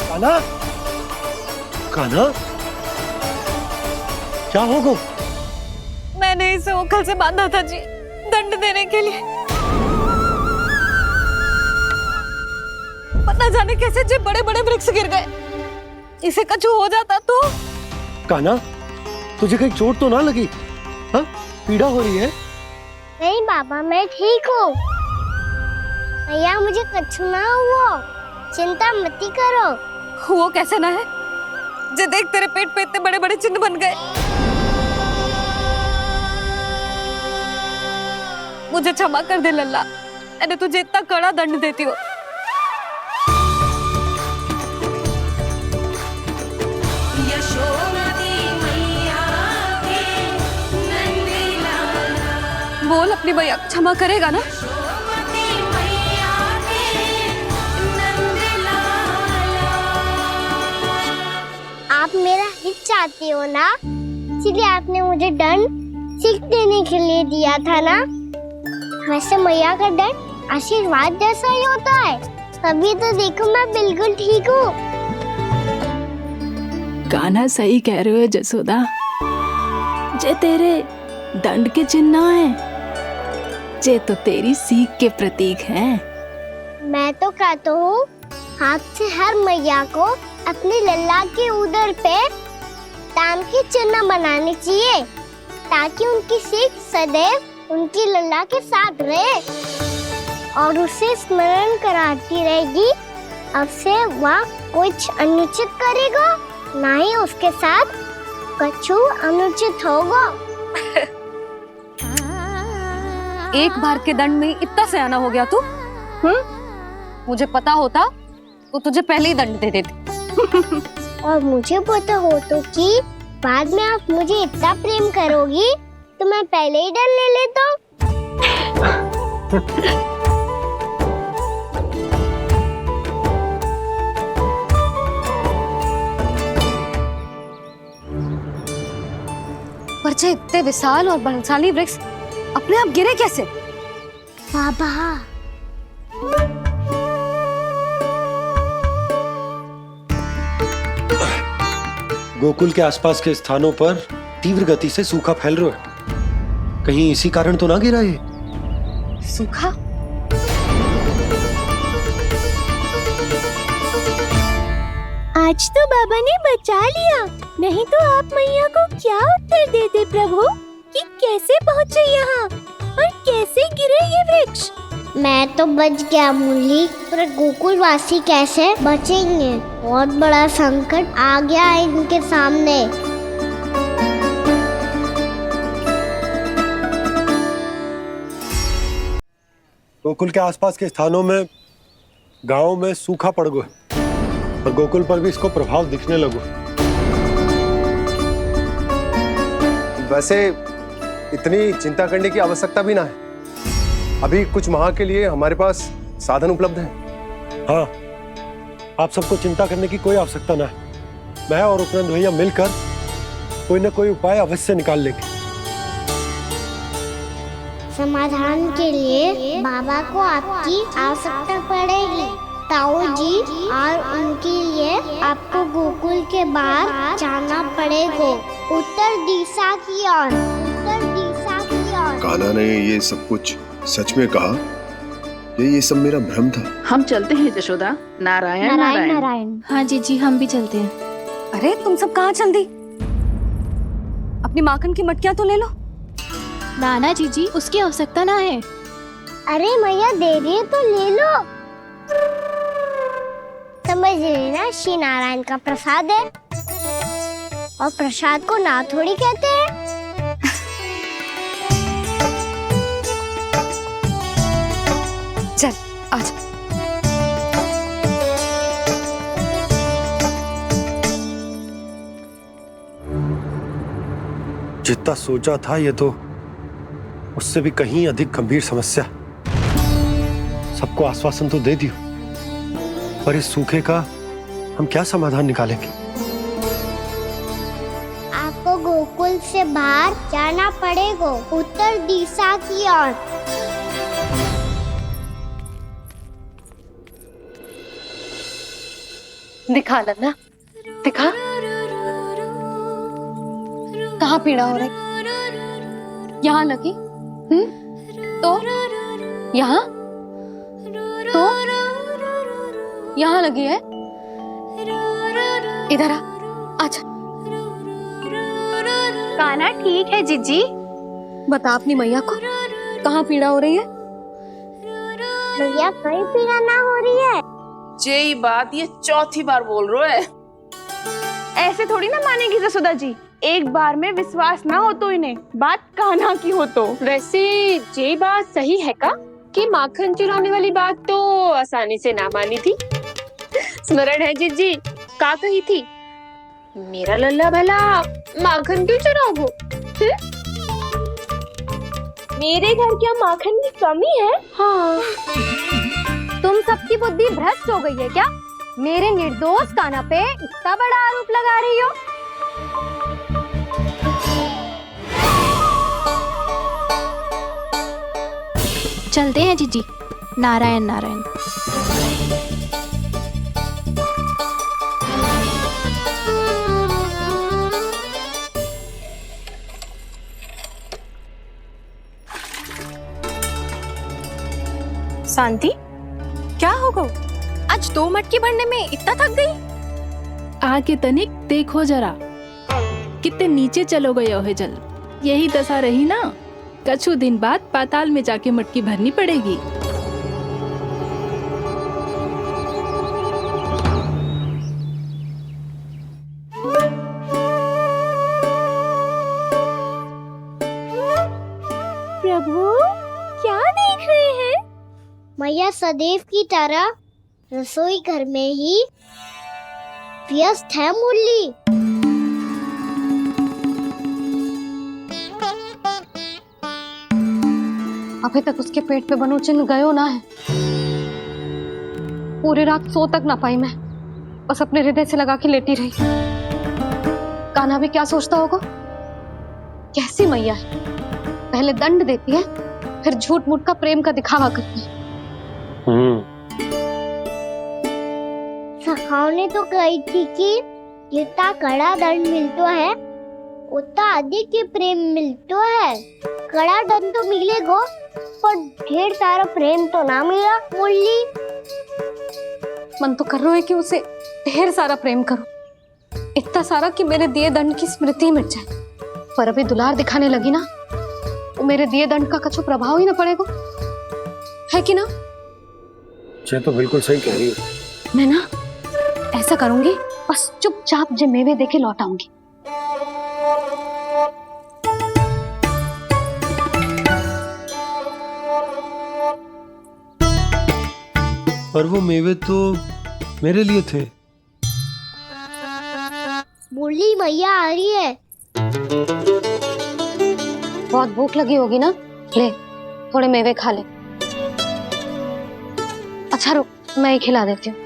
कान्हा, कान्हा, क्या होगा? मैंने इसे ओखल से बांधा था जी, दंड देने के लिए। पता जाने कैसे जे बड़े बड़े वृक्ष गिर गए। इसे कुछ हो जाता तो? कान्हा, तुझे कहीं चोट तो ना लगी? हाँ, पीड़ा हो रही है? नहीं बाबा, मैं ठीक हूँ। भैया मुझे कुछ ना हुआ, चिंता मत करो। वो कैसे ना है? जे देख तेरे पेट पे इतने बड़े बड़े चिन्ह बन गए। मुझे क्षमा कर दे लल्ला, मैंने तुझे इतना कड़ा दंड देती हूँ। बोल अपनी भैया क्षमा करेगा ना? आप मेरा हित चाहते हो ना, इसलिए आपने मुझे दंड सीख देने के लिए दिया था ना। वैसे मैया का दंड आशीर्वाद जैसा ही होता है, तभी तो देखो मैं बिल्कुल ठीक हूँ। कान्हा सही कह रहे हो जसोदा, जे तेरे दंड के चिन्ह है, जे तो तेरी सीख के प्रतीक हैं। मैं तो कहता हूँ हाथ से हर मैया को अपनी लल्ला के उदर पे ताम के चिन्ह बनाने चाहिए, ताकि उनकी सीख सदैव उनकी लल्ला के साथ रहे और उसे स्मरण कराती रहेगी। अब से वह कुछ अनुचित करेगा, ना ही उसके साथ कुछ अनुचित होगा। एक बार के दंड में इतना सयाना हो गया तू? मुझे पता होता तो तुझे पहले ही दंड दे देती। और मुझे पता हो तो कि बाद में आप मुझे इतना प्रेम करोगी तो मैं पहले ही दंड ले लेता। पर जे इतने विशाल और बलशाली वृक्ष अपने आप गिरे कैसे? बाबा, गोकुल के आसपास के स्थानों पर तीव्र गति से सूखा फैल रहा है। कहीं इसी कारण तो ना गिरा ये? सूखा? आज तो बाबा ने बचा लिया, नहीं तो आप मैया को क्या उत्तर देते प्रभु कि कैसे पहुँचे यहाँ और कैसे गिरे ये वृक्ष। मैं तो बच गया मुरली, पर गोकुल वासी कैसे बचेंगे? बहुत बड़ा संकट आ गया है इनके सामने। गोकुल के आसपास के स्थानों में, गांवों में सूखा पड़ गया और गोकुल पर भी इसको प्रभाव दिखने लगो। वैसे इतनी चिंता करने की आवश्यकता भी ना है। अभी कुछ माह के लिए हमारे पास साधन उपलब्ध है। हाँ, आप सबको चिंता करने की कोई आवश्यकता ना है। मैं और उपनंद भैया मिलकर कोई ना कोई उपाय अवश्य निकाल लेंगे। समाधान के लिए बाबा को आपकी आवश्यकता पड़ेगी। ताऊ जी और उनके लिए आपको गोकुल के बाहर जाना पड़ेगा, उत्तर दिशा की ओर। उत्तर दिशा की ओर। कान्हा ने ये सब कुछ सच में कहा? ये सब मेरा भ्रम था? हम चलते हैं जशोदा। नारायण नारायण नारायण। हाँ जीजी, हम भी चलते हैं। अरे तुम सब कहाँ चल दी? अपनी माखन की मटकियाँ तो ले लो। नाना जीजी, उसकी आवश्यकता ना है। अरे मैया दे रही है तो ले लो। समझ लेना, श्री नारायण का प्रसाद है और प्रसाद को ना थोड़ी कहते हैं। चल आज। जितना सोचा था ये तो उससे भी कहीं अधिक गंभीर समस्या। सबको आश्वासन तो दे दियो, पर इस सूखे का हम क्या समाधान निकालेंगे? आपको गोकुल से बाहर जाना पड़ेगा, उत्तर दिशा की ओर। दिखा लन्ना, दिखा। कहाँ पीड़ा हो रही? यहाँ लगी? तो यहाँ? तो यहाँ लगी है? इधर आ, आजा। कान्हा ठीक है जीजी। बता अपनी मैया को कहाँ पीड़ा हो रही है? मैया कहीं पीड़ा ना हो रही है। ये बात ये चौथी बार बोल रहे है। ऐसे थोड़ी ना मानेगी जसोदा जी। एक बार में विश्वास ना हो तो इन्हें, बात कान्हा की हो तो। वैसे ये बात सही है का कि माखन चुराने वाली बात तो आसानी से ना मानी थी। स्मरण है जीजी का कही थी, मेरा लल्ला भला माखन क्यों चुराओगे? मेरे घर क्या माखन की कमी है? हाँ, तुम सबकी बुद्धि भ्रष्ट हो गई है क्या? मेरे निर्दोष कान्हा पे इतना बड़ा आरोप लगा रही हो? चलते हैं जीजी। नारायण नारायण। शांति, क्या हो गो? आज 2 मटकी भरने में इतना थक गई? आके तनिक देखो जरा, कितने नीचे चलो गए हो जल। यही दशा रही ना, कछु दिन बाद पाताल में जाके मटकी भरनी पड़ेगी। प्रभु क्या देख रहे हैं? मैया सदैव की तरह रसोई घर में ही व्यस्त है मुरली। अभी तक उसके पेट पे बनो चिन्ह गयो ना है। पूरी रात सो तक ना पाई मैं, बस अपने हृदय से लगा के लेटी रही। कान्हा भी क्या सोचता होगा? कैसी मैया है, पहले दंड देती है, फिर झूठ मूठ का प्रेम का दिखावा करती है। सखाओ ने तो कही थी कि जितना कड़ा दंड मिलतो है उतना अधिक ही प्रेम मिलतो है। कड़ा दंड तो मिलेगो पर ढेर सारा प्रेम तो ना मिला। मुरली मन तो कर रहा है कि उसे ढेर सारा प्रेम करूं, इतना सारा कि मेरे दिए दंड की स्मृति मिट जाए। पर अभी दुलार दिखाने लगी ना, वो मेरे दिए दंड का कछु प्रभाव ही ना पड़ेगा, है कि ना? ये तो बिल्कुल सही कह रही हो। मैं ना ऐसा करूंगी, बस चुपचाप जे मेवे देके लौट आऊंगी। पर वो मेवे तो मेरे लिए थे। मुरली मैया आ रही है। बहुत भूख लगी होगी ना, ले थोड़े मेवे खा ले। अच्छा रुक, मैं ही खिला देती हूँ।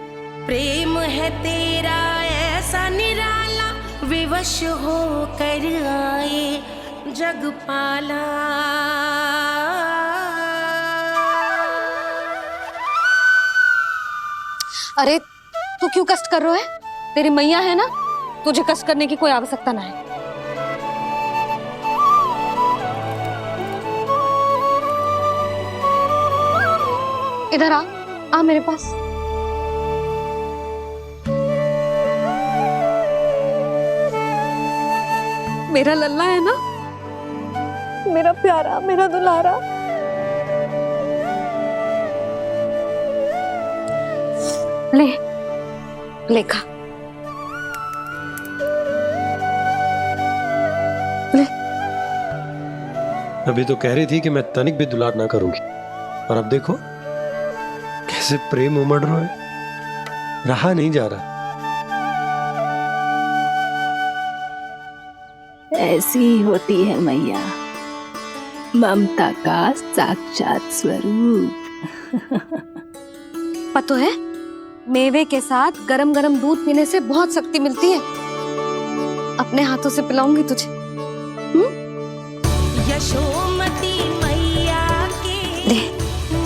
प्रेम है तेरा ऐसा निराला, विवश हो कर आए जगपाला। अरे तू क्यों कष्ट कर रहा है? तेरी मैया है ना, तुझे कष्ट करने की कोई आवश्यकता ना है। इधर आ मेरे पास। मेरा लल्ला है ना, मेरा प्यारा, मेरा दुलारा। ले खा। ले। अभी तो कह रही थी कि मैं तनिक भी दुलार ना करूंगी, और अब देखो कैसे प्रेम उमड़ रहा है, रहा नहीं जा रहा। ऐसी ही होती है मैया, ममता का साक्षात स्वरूप। पता है, मेवे के साथ गरम गरम दूध पीने से बहुत शक्ति मिलती है। अपने हाथों से पिलाऊंगी तुझे। यशोमती मैया के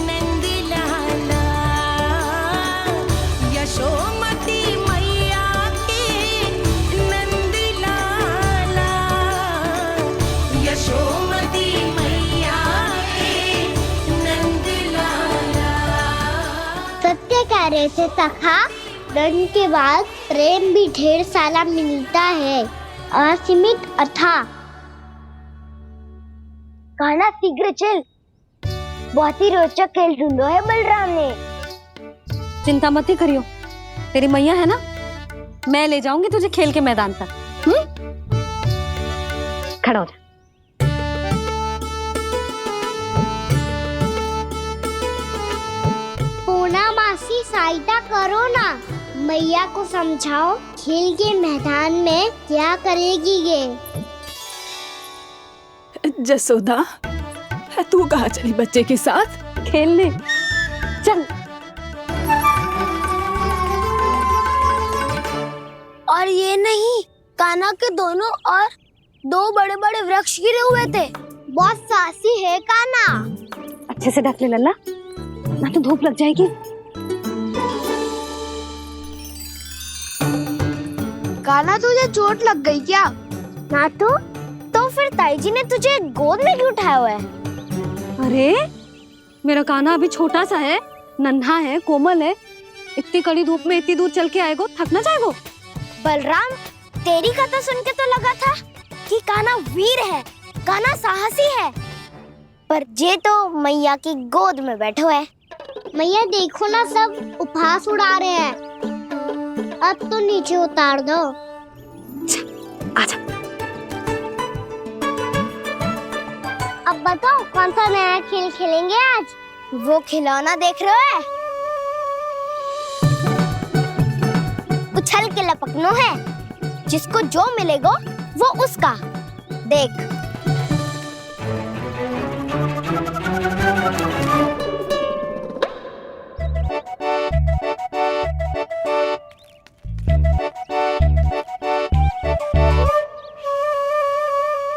नंद लाला, यशोमती मैया के नंद लाला, यशोमती मैया के नंद लाला। सत्य कह रहे थे सखा, दंड के बाद प्रेम भी ढेर सारा मिलता है, असीमित अथाह। गाना शीघ्र चल, बहुत ही रोचक खेल ढूंढो है बलराम ने। चिंता मत ही करियो, तेरी मैया है ना, मैं ले जाऊंगी तुझे खेल के मैदान तक। खड़ा हो जा। पूना मासी सहायता करो ना, मैया को समझाओ खेल के मैदान में क्या करेगी ये। जसोदा, तू कहाँ चली बच्चे के साथ? खेलने चल। और ये नहीं, कान्हा के दोनों और दो बड़े बड़े वृक्ष गिरे हुए थे। बहुत साहसी है कान्हा। अच्छे से ढक ले लल्ला, ना तो धूप लग जाएगी। कान्हा तुझे चोट लग गई क्या? ना तो फिर ताई जी ने तुझे गोद में क्यों उठाया हुआ है? अरे मेरा कान्हा अभी छोटा सा है, नन्हा है, कोमल है। इतनी कड़ी धूप में इतनी दूर चल के आएगो, थक ना जाएगो। बलराम, तेरी कथा सुन के तो लगा था कि कान्हा वीर है, कान्हा साहसी है, पर जे तो मैया की गोद में बैठो है। मैया देखो ना, सब उपहास उड़ा रहे हैं। अब तो नीचे उतार दो। आजा। अब बताओ कौन सा नया खेल खेलेंगे आज? वो खिलौना देख रहे हो? उछल के लपकनो है, जिसको जो मिलेगा वो उसका। देख।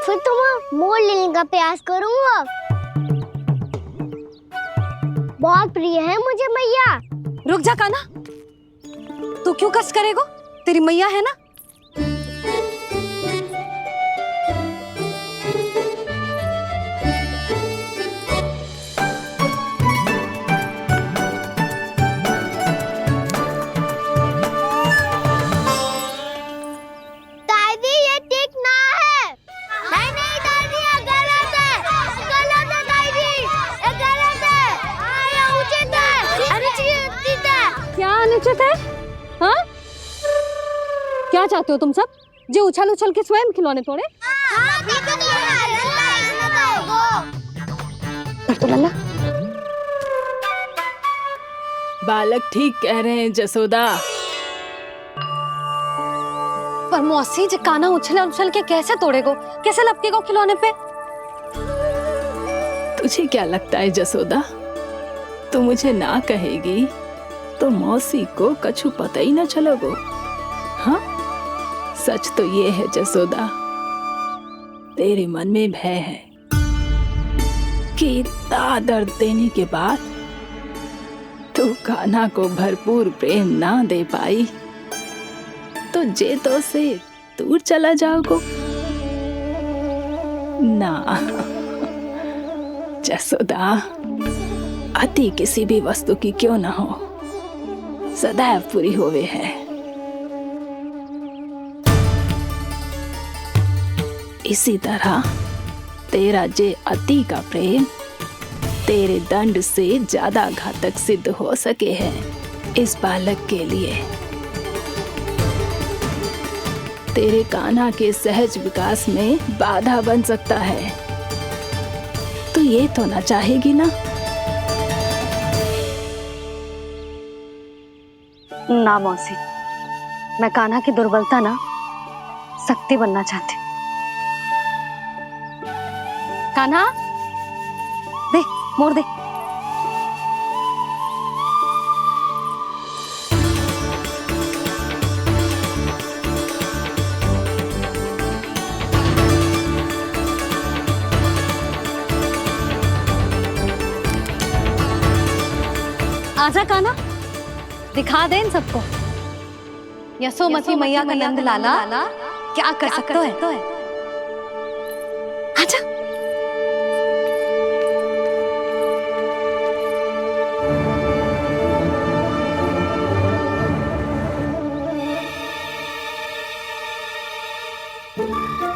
फिर तुम मोड़ लेने का प्रयास करूंगा। बहुत प्रिय है मुझे मैया। रुक जा कान्हा, तू क्यों कष्ट करेगो? तेरी मैया है ना, अनुचित है? हाँ? क्या चाहते हो तुम सब? जो उछल उछल के स्वयं खिलौने तोड़े? तो लल्ला बालक ठीक कह रहे हैं जसोदा। पर मौसी जे काना उछल उछल के कैसे तोड़ेगो, कैसे लपकेगो खिलौने पे? तुझे क्या लगता है जसोदा, तू मुझे ना कहेगी तो मौसी को कछु पता ही ना चलोगो? हाँ, सच तो ये है जसोदा, तेरे मन में भय है कि इतना दर्द देने के बाद तू कान्हा को भरपूर प्रेम ना दे पाई तो जेतो से दूर चला जाओगो ना। जसोदा, अति किसी भी वस्तु की क्यों ना हो, सदैव पूरी होवे है। इसी तरह तेरा जे अति का प्रेम तेरे दंड से ज्यादा घातक सिद्ध हो सके है इस बालक के लिए। तेरे कान्हा के सहज विकास में बाधा बन सकता है, तो ये तो ना चाहेगी ना? ना मौसी, मैं कान्हा की दुर्बलता ना शक्ति बनना चाहती। कान्हा, दे मोड़ दे। आजा कान्हा, दिखा दे इन सबको यशोमती मैया का नंद लाला क्या कर सकता है। आजा।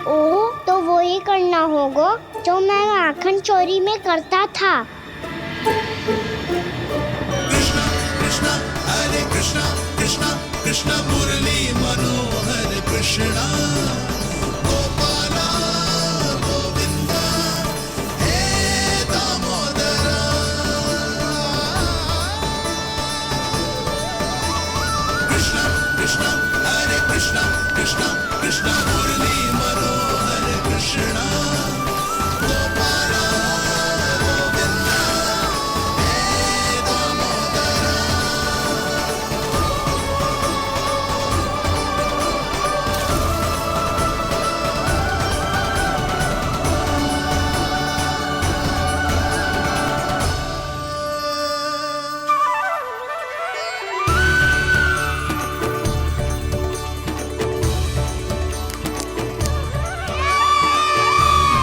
ओह, तो वो ही करना होगा जो मैं माखन चोरी में करता था। कृष्णा हरे कृष्णा कृष्णा कृष्णा मुरली मनोहर कृष्णा गोपाला गोविंदा हे दामोदरा। कृष्णा कृष्णा हरे कृष्णा कृष्णा कृष्णा मुरली मनोहर कृष्णा गोपाला गोविंदा हे दामोदरा।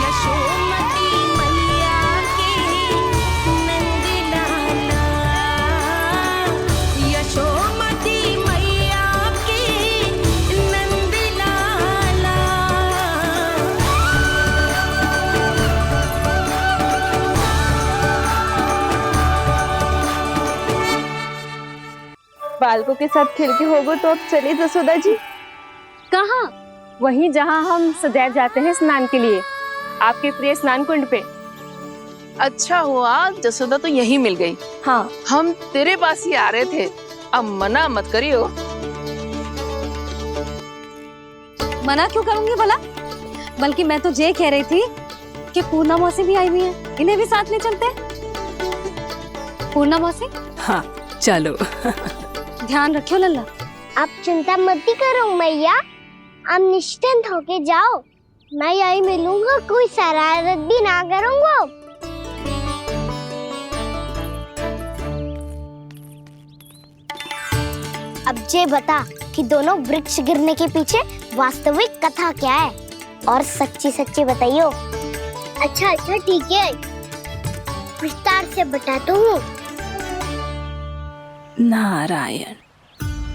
यशोमती मैया के नंद लाला, यशोमती मैया के नंद लाला। बालकों के साथ खेल के होगो तो अब चलिए जसोदा जी। कहाँ? वहीं जहाँ हम सदैव जाते हैं स्नान के लिए, आपके प्रिय स्नान कुंड पे। अच्छा हुआ जसोदा तो यहीं मिल गई। हाँ, हम तेरे पास ही आ रहे थे, अब मना मत करियो। मना क्यों करूंगी भला? बल्कि मैं तो ये कह रही थी कि पूर्णा मौसी भी आई हुई है, इन्हें भी साथ ले चलते हैं। पूर्णा मौसी, हाँ चलो। ध्यान रखियो लल्ला। आप चिंता मत करो मैया, आप निश्चिंत होके जाओ, मैं यही मिलूंगा, कोई शरारत भी ना करूंगा। अब ये बता कि दोनों वृक्ष गिरने के पीछे वास्तविक कथा क्या है, और सच्ची सच्ची बताइयो। अच्छा अच्छा ठीक है, विस्तार से बताता हूँ। नारायण,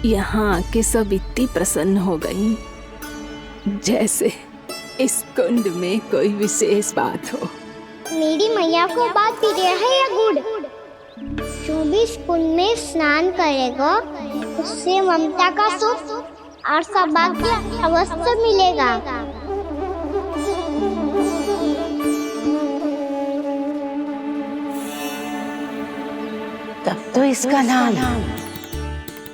यहाँ के सब इतनी प्रसन्न हो गई जैसे इस कुंड में कोई विशेष बात हो। मेरी मैया को बात प्रिय है या गुड़? जो भी इस कुंड में स्नान करेगा उससे ममता का सुख और सौभाग्य अवश्य मिलेगा। तब तो इसका नाम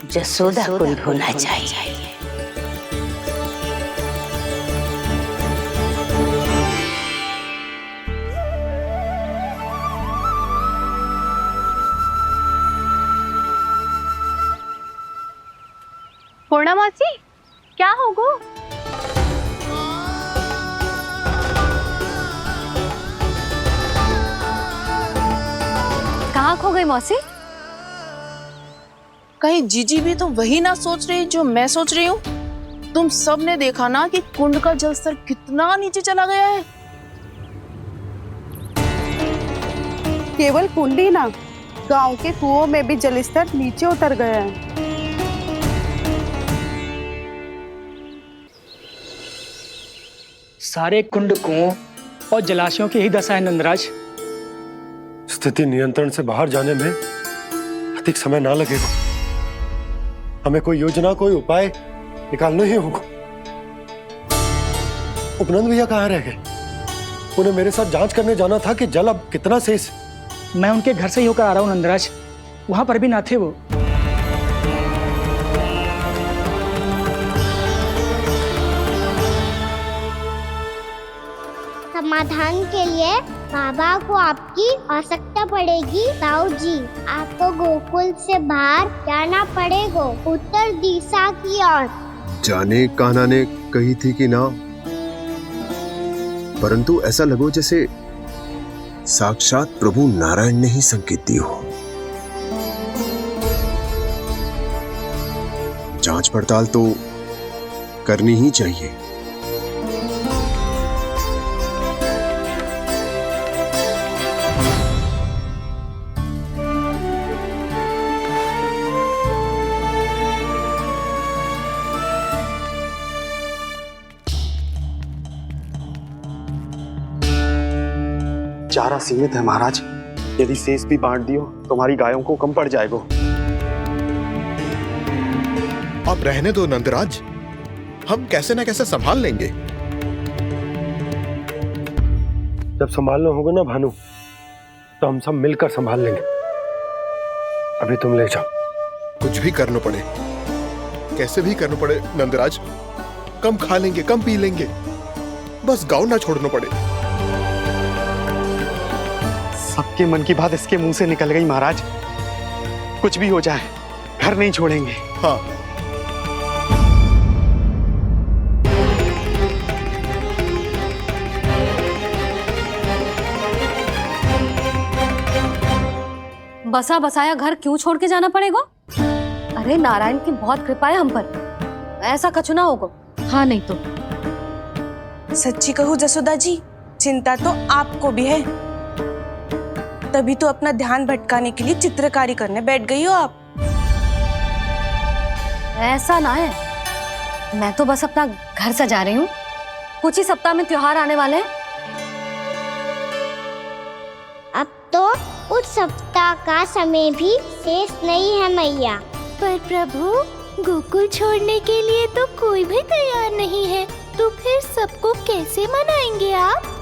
जसोदा कुंड होना चाहिए। पूर्णा मासी, क्या हो गो? कहाँ खो गई मौसी? कहीं जीजी भी तो वही ना सोच रही जो मैं सोच रही हूँ? तुम सब ने देखा ना कि कुंड का जलस्तर कितना नीचे चला गया है। केवल कुंड ही ना, गांव के कुओं में भी जलस्तर नीचे उतर गया है। सारे कुंड कुओं और जलाशयों की ही दशा है नंदराज। स्थिति नियंत्रण से बाहर जाने में अधिक समय ना लगेगा। हमें कोई योजना, कोई उपाय निकालना ही होगा। उपनंद भैया कहाँ रह गए? उन्हें मेरे साथ जांच करने जाना था कि जल अब कितना शेष। मैं उनके घर से ही होकर आ रहा हूँ नंदराज, वहां पर भी ना थे वो। समाधान के लिए बाबा को आपकी आवश्यकता पड़ेगी। ताऊ जी, आपको गोकुल से बाहर जाना पड़ेगा, उत्तर दिशा की ओर। जाने कान्हा ने कही थी कि ना, परंतु ऐसा लगो जैसे साक्षात प्रभु नारायण ने ही संकेत दी हो। जांच पड़ताल तो करनी ही चाहिए। चारा सीमित है महाराज, यदि शेष भी बांट दियो तो हमारी गायों को कम पड़ जाएगा। अब रहने दो नंदराज, हम कैसे न कैसे संभाल लेंगे। जब संभालना होगा ना भानु, तो हम सब मिलकर संभाल लेंगे। अभी तुम ले जाओ। कुछ भी करना पड़े, कैसे भी करना पड़े नंदराज, कम खा लेंगे, कम पी लेंगे, बस गाँव ना छोड़ना पड़े। सबके मन की बात इसके मुंह से निकल गई महाराज। कुछ भी हो जाए, घर नहीं छोड़ेंगे। हाँ, बसा बसाया घर क्यों छोड़ के जाना पड़ेगा? अरे नारायण की बहुत कृपा है हम पर, ऐसा कछु ना होगा। हाँ नहीं तो सच्ची कहूँ जसोदा जी, चिंता तो आपको भी है, तभी तो अपना ध्यान भटकाने के लिए चित्रकारी करने बैठ गई हो आप। ऐसा ना है, मैं तो बस अपना घर सजा रही हूँ। कुछ ही सप्ताह में त्योहार आने वाले हैं। अब तो उस सप्ताह का समय भी शेष नहीं है मैया। पर प्रभु, गोकुल छोड़ने के लिए तो कोई भी तैयार नहीं है, तो फिर सबको कैसे मनाएंगे आप?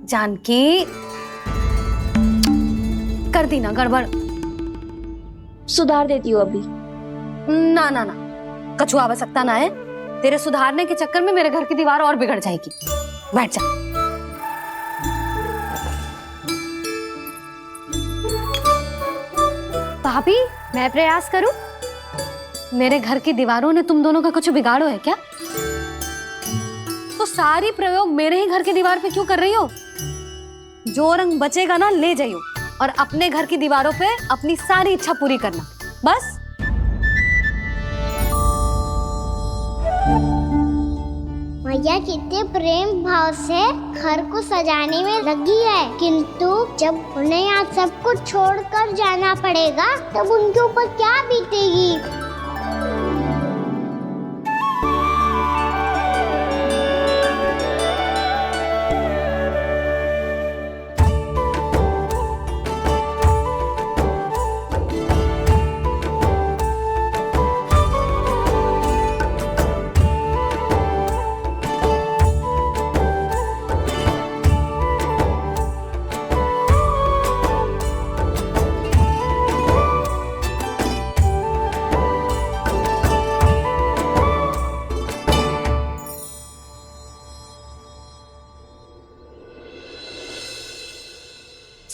जानकी, कर दी ना गड़बड़। सुधार देती हूँ अभी। ना ना ना, कछु आवश्यकता ना है। तेरे सुधारने के चक्कर में मेरे घर की दीवार और बिगड़ जाएगी। बैठ जा। भाभी, मैं प्रयास करूं? मेरे घर की दीवारों ने तुम दोनों का कुछ बिगाड़ो है क्या? तो सारी प्रयोग मेरे ही घर की दीवार पे क्यों कर रही हो? जो रंग बचेगा ना ले जाइयो, और अपने घर की दीवारों पे अपनी सारी इच्छा पूरी करना, बस। मैया कितने प्रेम भाव से घर को सजाने में लगी है, किंतु जब उन्हें यहाँ सब कुछ छोड़कर जाना पड़ेगा तब उनके ऊपर क्या बीतेगी।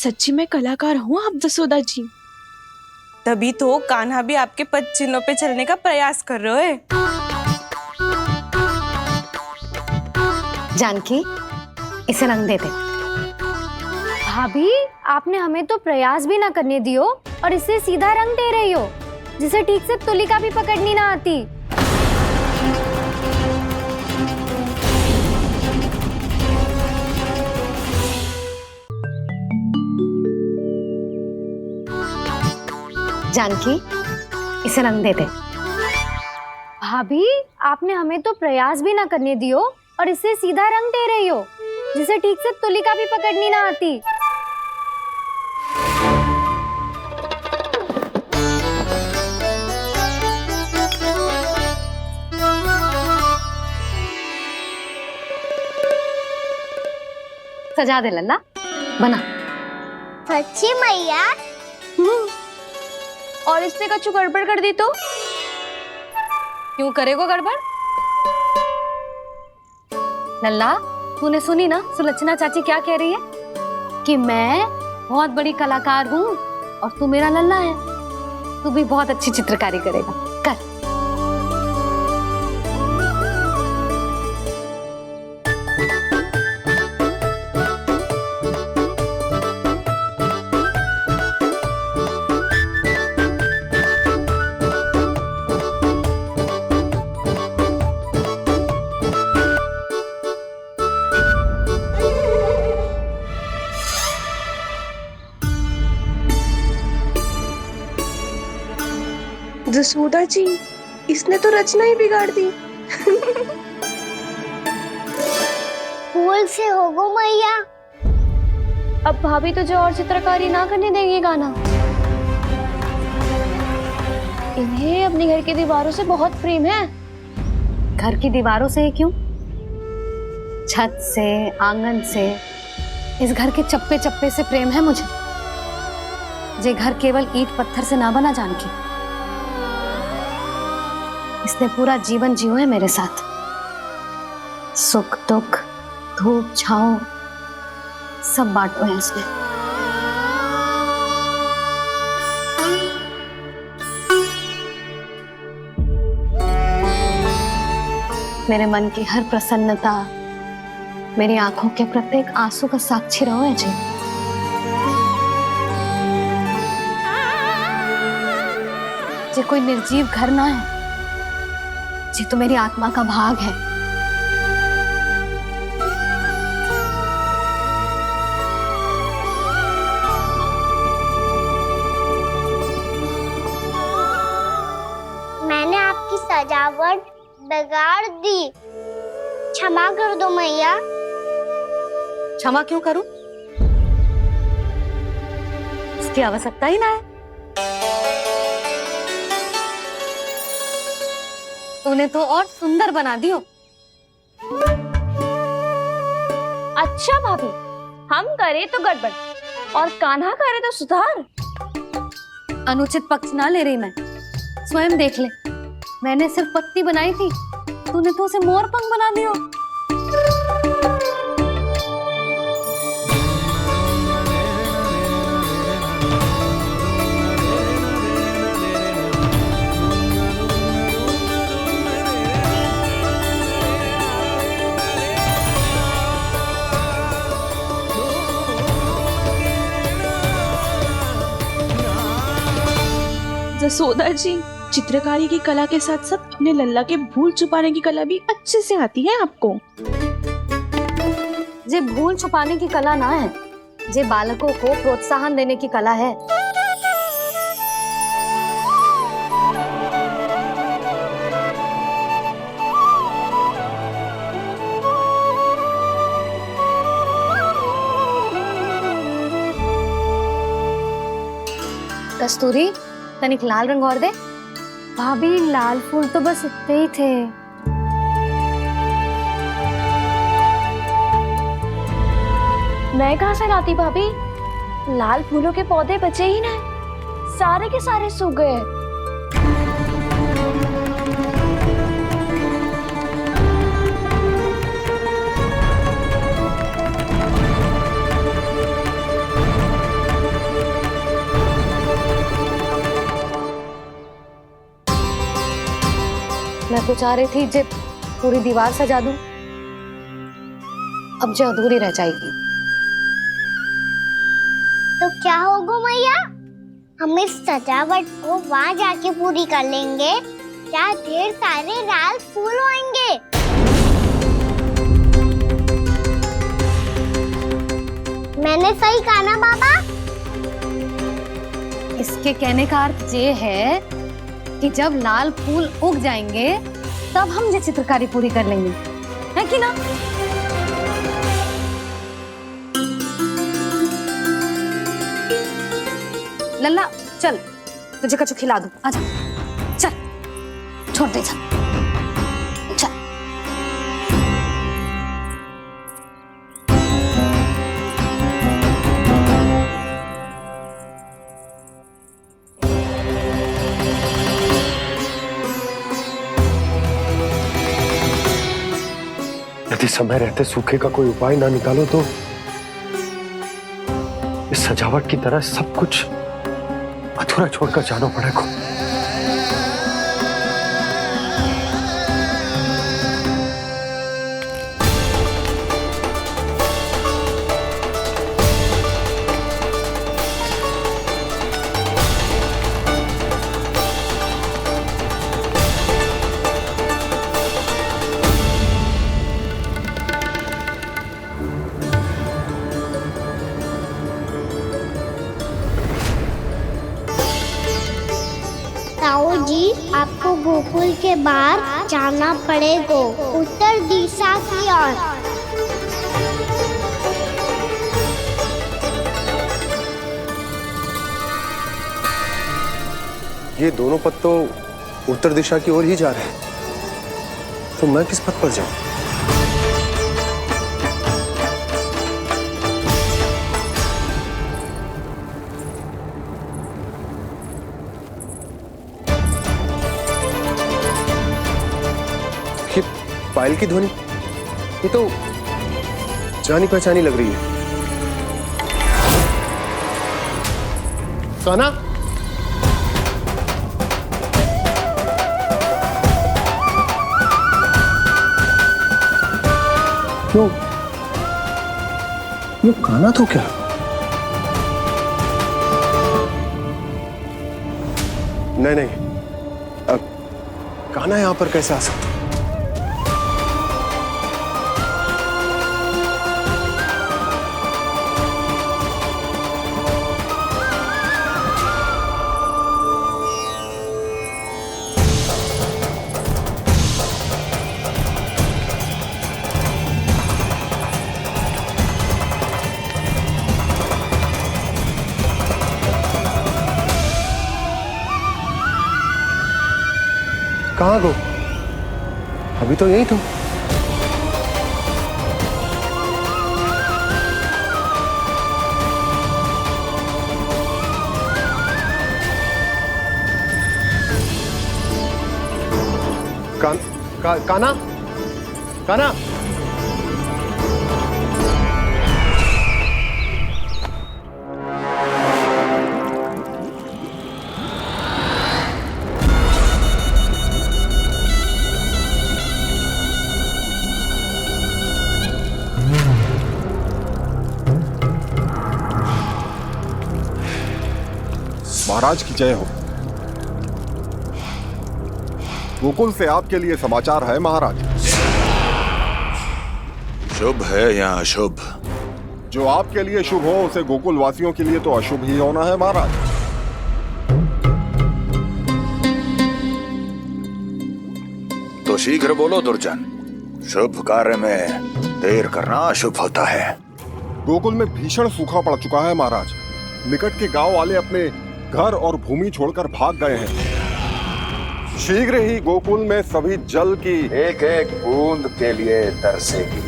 सच्ची में कलाकार हूँ आप जसोदा जी। तभी तो कान्हा भी आपके पद चिन्हों पे चलने का प्रयास कर रहे हैं। जानकी, इसे रंग दे दे। भाभी, आपने हमें तो प्रयास भी ना करने दियो और इसे सीधा रंग दे रही हो, जिसे ठीक से तुलिका भी पकड़नी ना आती। जानकी, इसे रंग दे दे। भाभी, आपने हमें तो प्रयास भी ना करने दियो और इसे सीधा रंग दे रही हो, जिसे ठीक से तुलिका भी पकड़नी ना आती। सजा दे लल्ला, बना। सच्ची मैया? और इसने कछु गड़बड़ कर दी तो? क्यों करेगो गड़बड़? लल्ला, तूने सुनी ना सुलक्षणा चाची क्या कह रही है? कि मैं बहुत बड़ी कलाकार हूँ और तू मेरा लल्ला है। तू भी बहुत अच्छी चित्रकारी करेगा, कर। जसोदा जी, इसने तो रचना ही बिगाड़ दी। फूल से होगो मैया। अब भाभी तुझे और चित्रकारी ना करने देंगे गाना। इन्हें अपने घर की दीवारों से बहुत प्रेम है। घर की दीवारों से क्यों? छत से, आंगन से, इस घर के चप्पे चप्पे से प्रेम है मुझे। ये घर केवल ईंट पत्थर से ना बना जानकी। इसने पूरा जीवन जियो है मेरे साथ। सुख दुख, धूप छाँव सब बांटो है इसने। मेरे मन की हर प्रसन्नता, मेरी आंखों के प्रत्येक आंसू का साक्षी रहो है जी। ये कोई निर्जीव घर ना है, ये तो मेरी आत्मा का भाग है। मैंने आपकी सजावट बिगाड़ दी, क्षमा कर दो मैया। क्षमा क्यों करूं? उसकी आवश्यकता ही ना है। तूने तो और सुंदर बना दियो। अच्छा भाभी, हम करे तो गड़बड़ और कान्हा करे तो सुधार। अनुचित पक्ष ना ले रही मैं, स्वयं देख ले। मैंने सिर्फ पत्ती बनाई थी, तूने तो उसे मोर पंख बना दियो। जसोदा जी, चित्रकारी की कला के साथ साथ अपने लल्ला के भूल छुपाने की कला भी अच्छे से आती है आपको। ये भूल छुपाने की कला ना है, ये बालकों को प्रोत्साहन देने की कला है। कस्तूरी, तनिक लाल रंग और दे। भाभी, लाल फूल तो बस इतने ही थे। मैं कहाँ से लाती भाभी? लाल फूलों के पौधे बचे ही नहीं, सारे के सारे सूख गए। मैं तो चाह रही थी जे पूरी दीवार सजा दूं, अब जो अधूरी रह जाएगी। तो क्या होगा मैया, हम इस सजावट को वहाँ जाके पूरी कर लेंगे, क्या ढेर सारे लाल फूल होंगे। मैंने सही कहा ना बाबा? इसके कहने का अर्थ ये है कि जब लाल फूल उग जाएंगे तब हम ये चित्रकारी पूरी कर लेंगे, है कि ना? लल्ला चल, तुझे कछु खिला दूं, आजा चल, छोड़ दे चल। यदि समय रहते सूखे का कोई उपाय ना निकालो तो इस सजावट की तरह सब कुछ अधूरा छोड़कर जाना पड़ेगा। ताऊ जी, आपको गोकुल के बाहर जाना पड़ेगा, उत्तर दिशा की ओर। ये दोनों पथ तो उत्तर दिशा की ओर ही जा रहे हैं, तो मैं किस पथ पर जाऊं? ये पायल की ध्वनि, ये तो जानी पहचानी लग रही है। कान्हा, क्यों? ये कान्हा तो क्या? नहीं नहीं, अब कान्हा यहां पर कैसे आ सकता? कहाँ गो? अभी तो यही तुम। कान्हा, कान्हा, महाराज की जय हो। गोकुल से आपके लिए समाचार है महाराज। शुभ है या अशुभ? जो आपके लिए शुभ हो उसे गोकुल वासियों के लिए तो अशुभ ही होना है महाराज। तो शीघ्र बोलो दुर्जन, शुभ कार्य में देर करना अशुभ होता है। गोकुल में भीषण सूखा पड़ चुका है महाराज। निकट के गांव वाले अपने घर और भूमि छोड़कर भाग गए हैं। शीघ्र ही गोकुल में सभी जल की एक एक बूंद के लिए तरसेगी।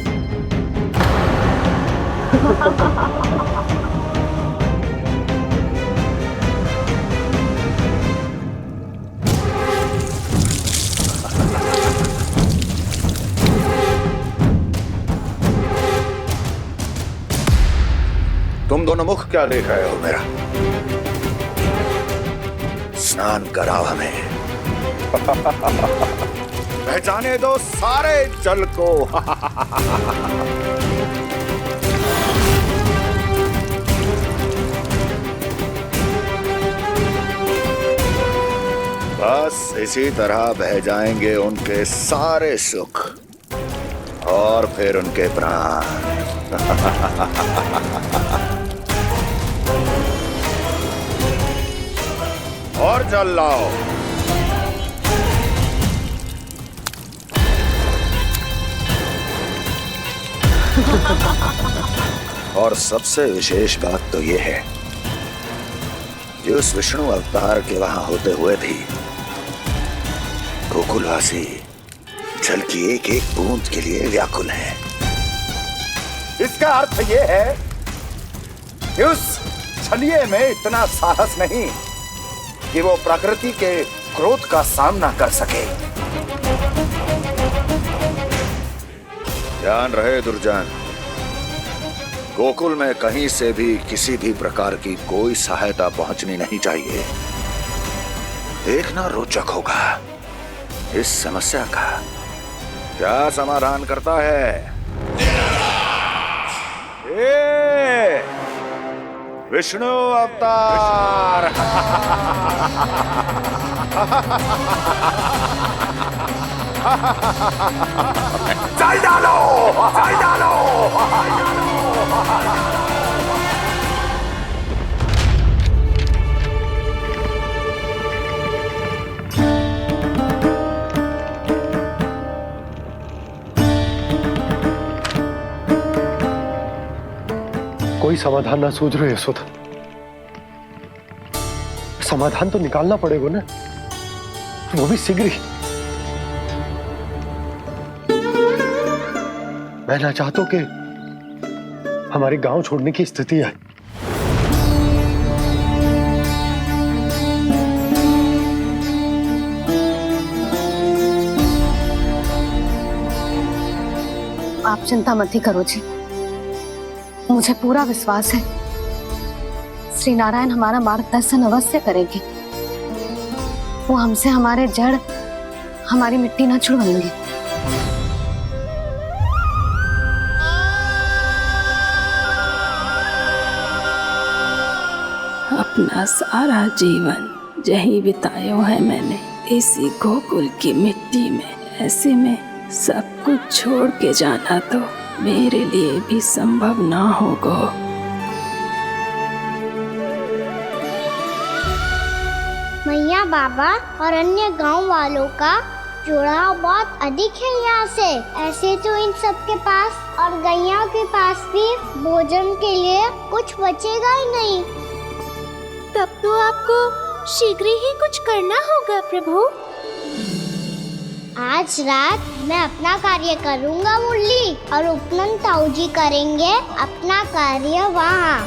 तुम दोनों मुख क्या देख रहे हो मेरा? स्नान कराओ हमें। बह जाने दो सारे जल को। बस इसी तरह बह जाएंगे उनके सारे सुख और फिर उनके प्राण। और जल लाओ। और सबसे विशेष बात तो यह है कि उस विष्णु अवतार के वहां होते हुए भी गोकुलवासी जल की एक एक बूंद के लिए व्याकुल है। इसका अर्थ यह है कि उस छलिए में इतना साहस नहीं कि वो प्रकृति के क्रोध का सामना कर सके। ध्यान रहे दुर्जन, गोकुल में कहीं से भी किसी भी प्रकार की कोई सहायता पहुंचनी नहीं चाहिए। देखना रोचक होगा इस समस्या का क्या समाधान करता है। ए, विष्णु अवतार। चल डालो, चल डालो। कोई समाधान ना सूझ रहे यशोदा। समाधान तो निकालना पड़ेगा ना, वो भी शीघ्र ही। मैं ना चाहता कि हमारे गांव छोड़ने की स्थिति आए। आप चिंता मत ही करो जी, मुझे पूरा विश्वास है श्री नारायण हमारा मार्गदर्शन अवश्य करेंगे। वो हमसे हमारे जड़, हमारी मिट्टी न छुड़वाएंगे। अपना सारा जीवन यही बितायो है मैंने, इसी गोकुल की मिट्टी में। ऐसे में सब कुछ छोड़ के जाना तो मेरे लिए भी संभव ना होगा। मैया बाबा और अन्य गांव वालों का जुड़ाव बहुत अधिक है यहाँ से। ऐसे तो इन सब के पास और गैया के पास भी भोजन के लिए कुछ बचेगा ही नहीं। तब तो आपको शीघ्र ही कुछ करना होगा प्रभु। आज रात मैं अपना कार्य करूँगा मुरली, और उपनंद ताऊ जी करेंगे अपना कार्य वहाँ।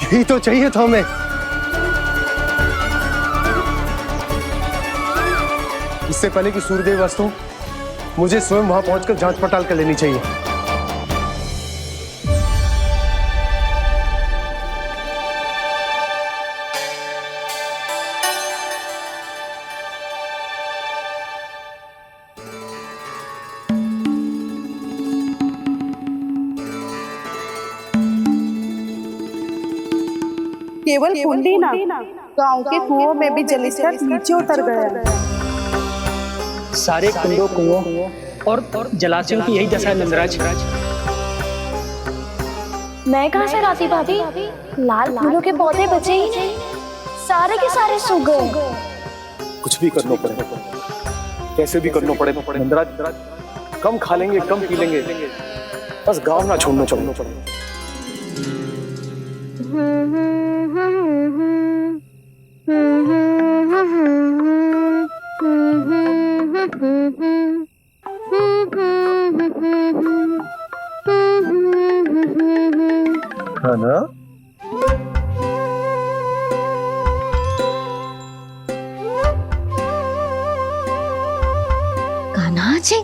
यही तो चाहिए था हमें। इससे पहले कि सूर्यदेव वस्तु, मुझे स्वयं वहां पहुंचकर जांच पड़ताल कर लेनी चाहिए। केवल कुंडी ना, गांव के कुओं में भी जलस्तर नीचे उतर गया। सारे कुंडों, कुओं और जलाशयों की यही दशा है नंदराज। मैं कहाँ से लाती भाभी? लाल फूलों के पौधे बचे ही नहीं। सारे के सारे सो गए। कुछ भी करना पड़े, कैसे भी करना पड़े नंदराज, कम खा लेंगे, कम पी लेंगे, बस गाँव ना छोड़ना चाहिए। है ना? कान्हा जी,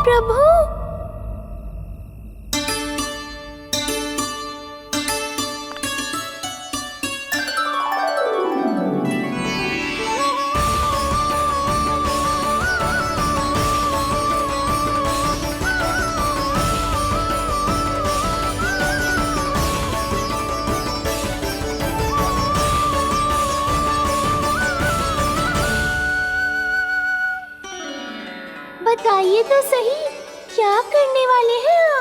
प्रभु, बताइए तो सही, क्या करने वाले हैं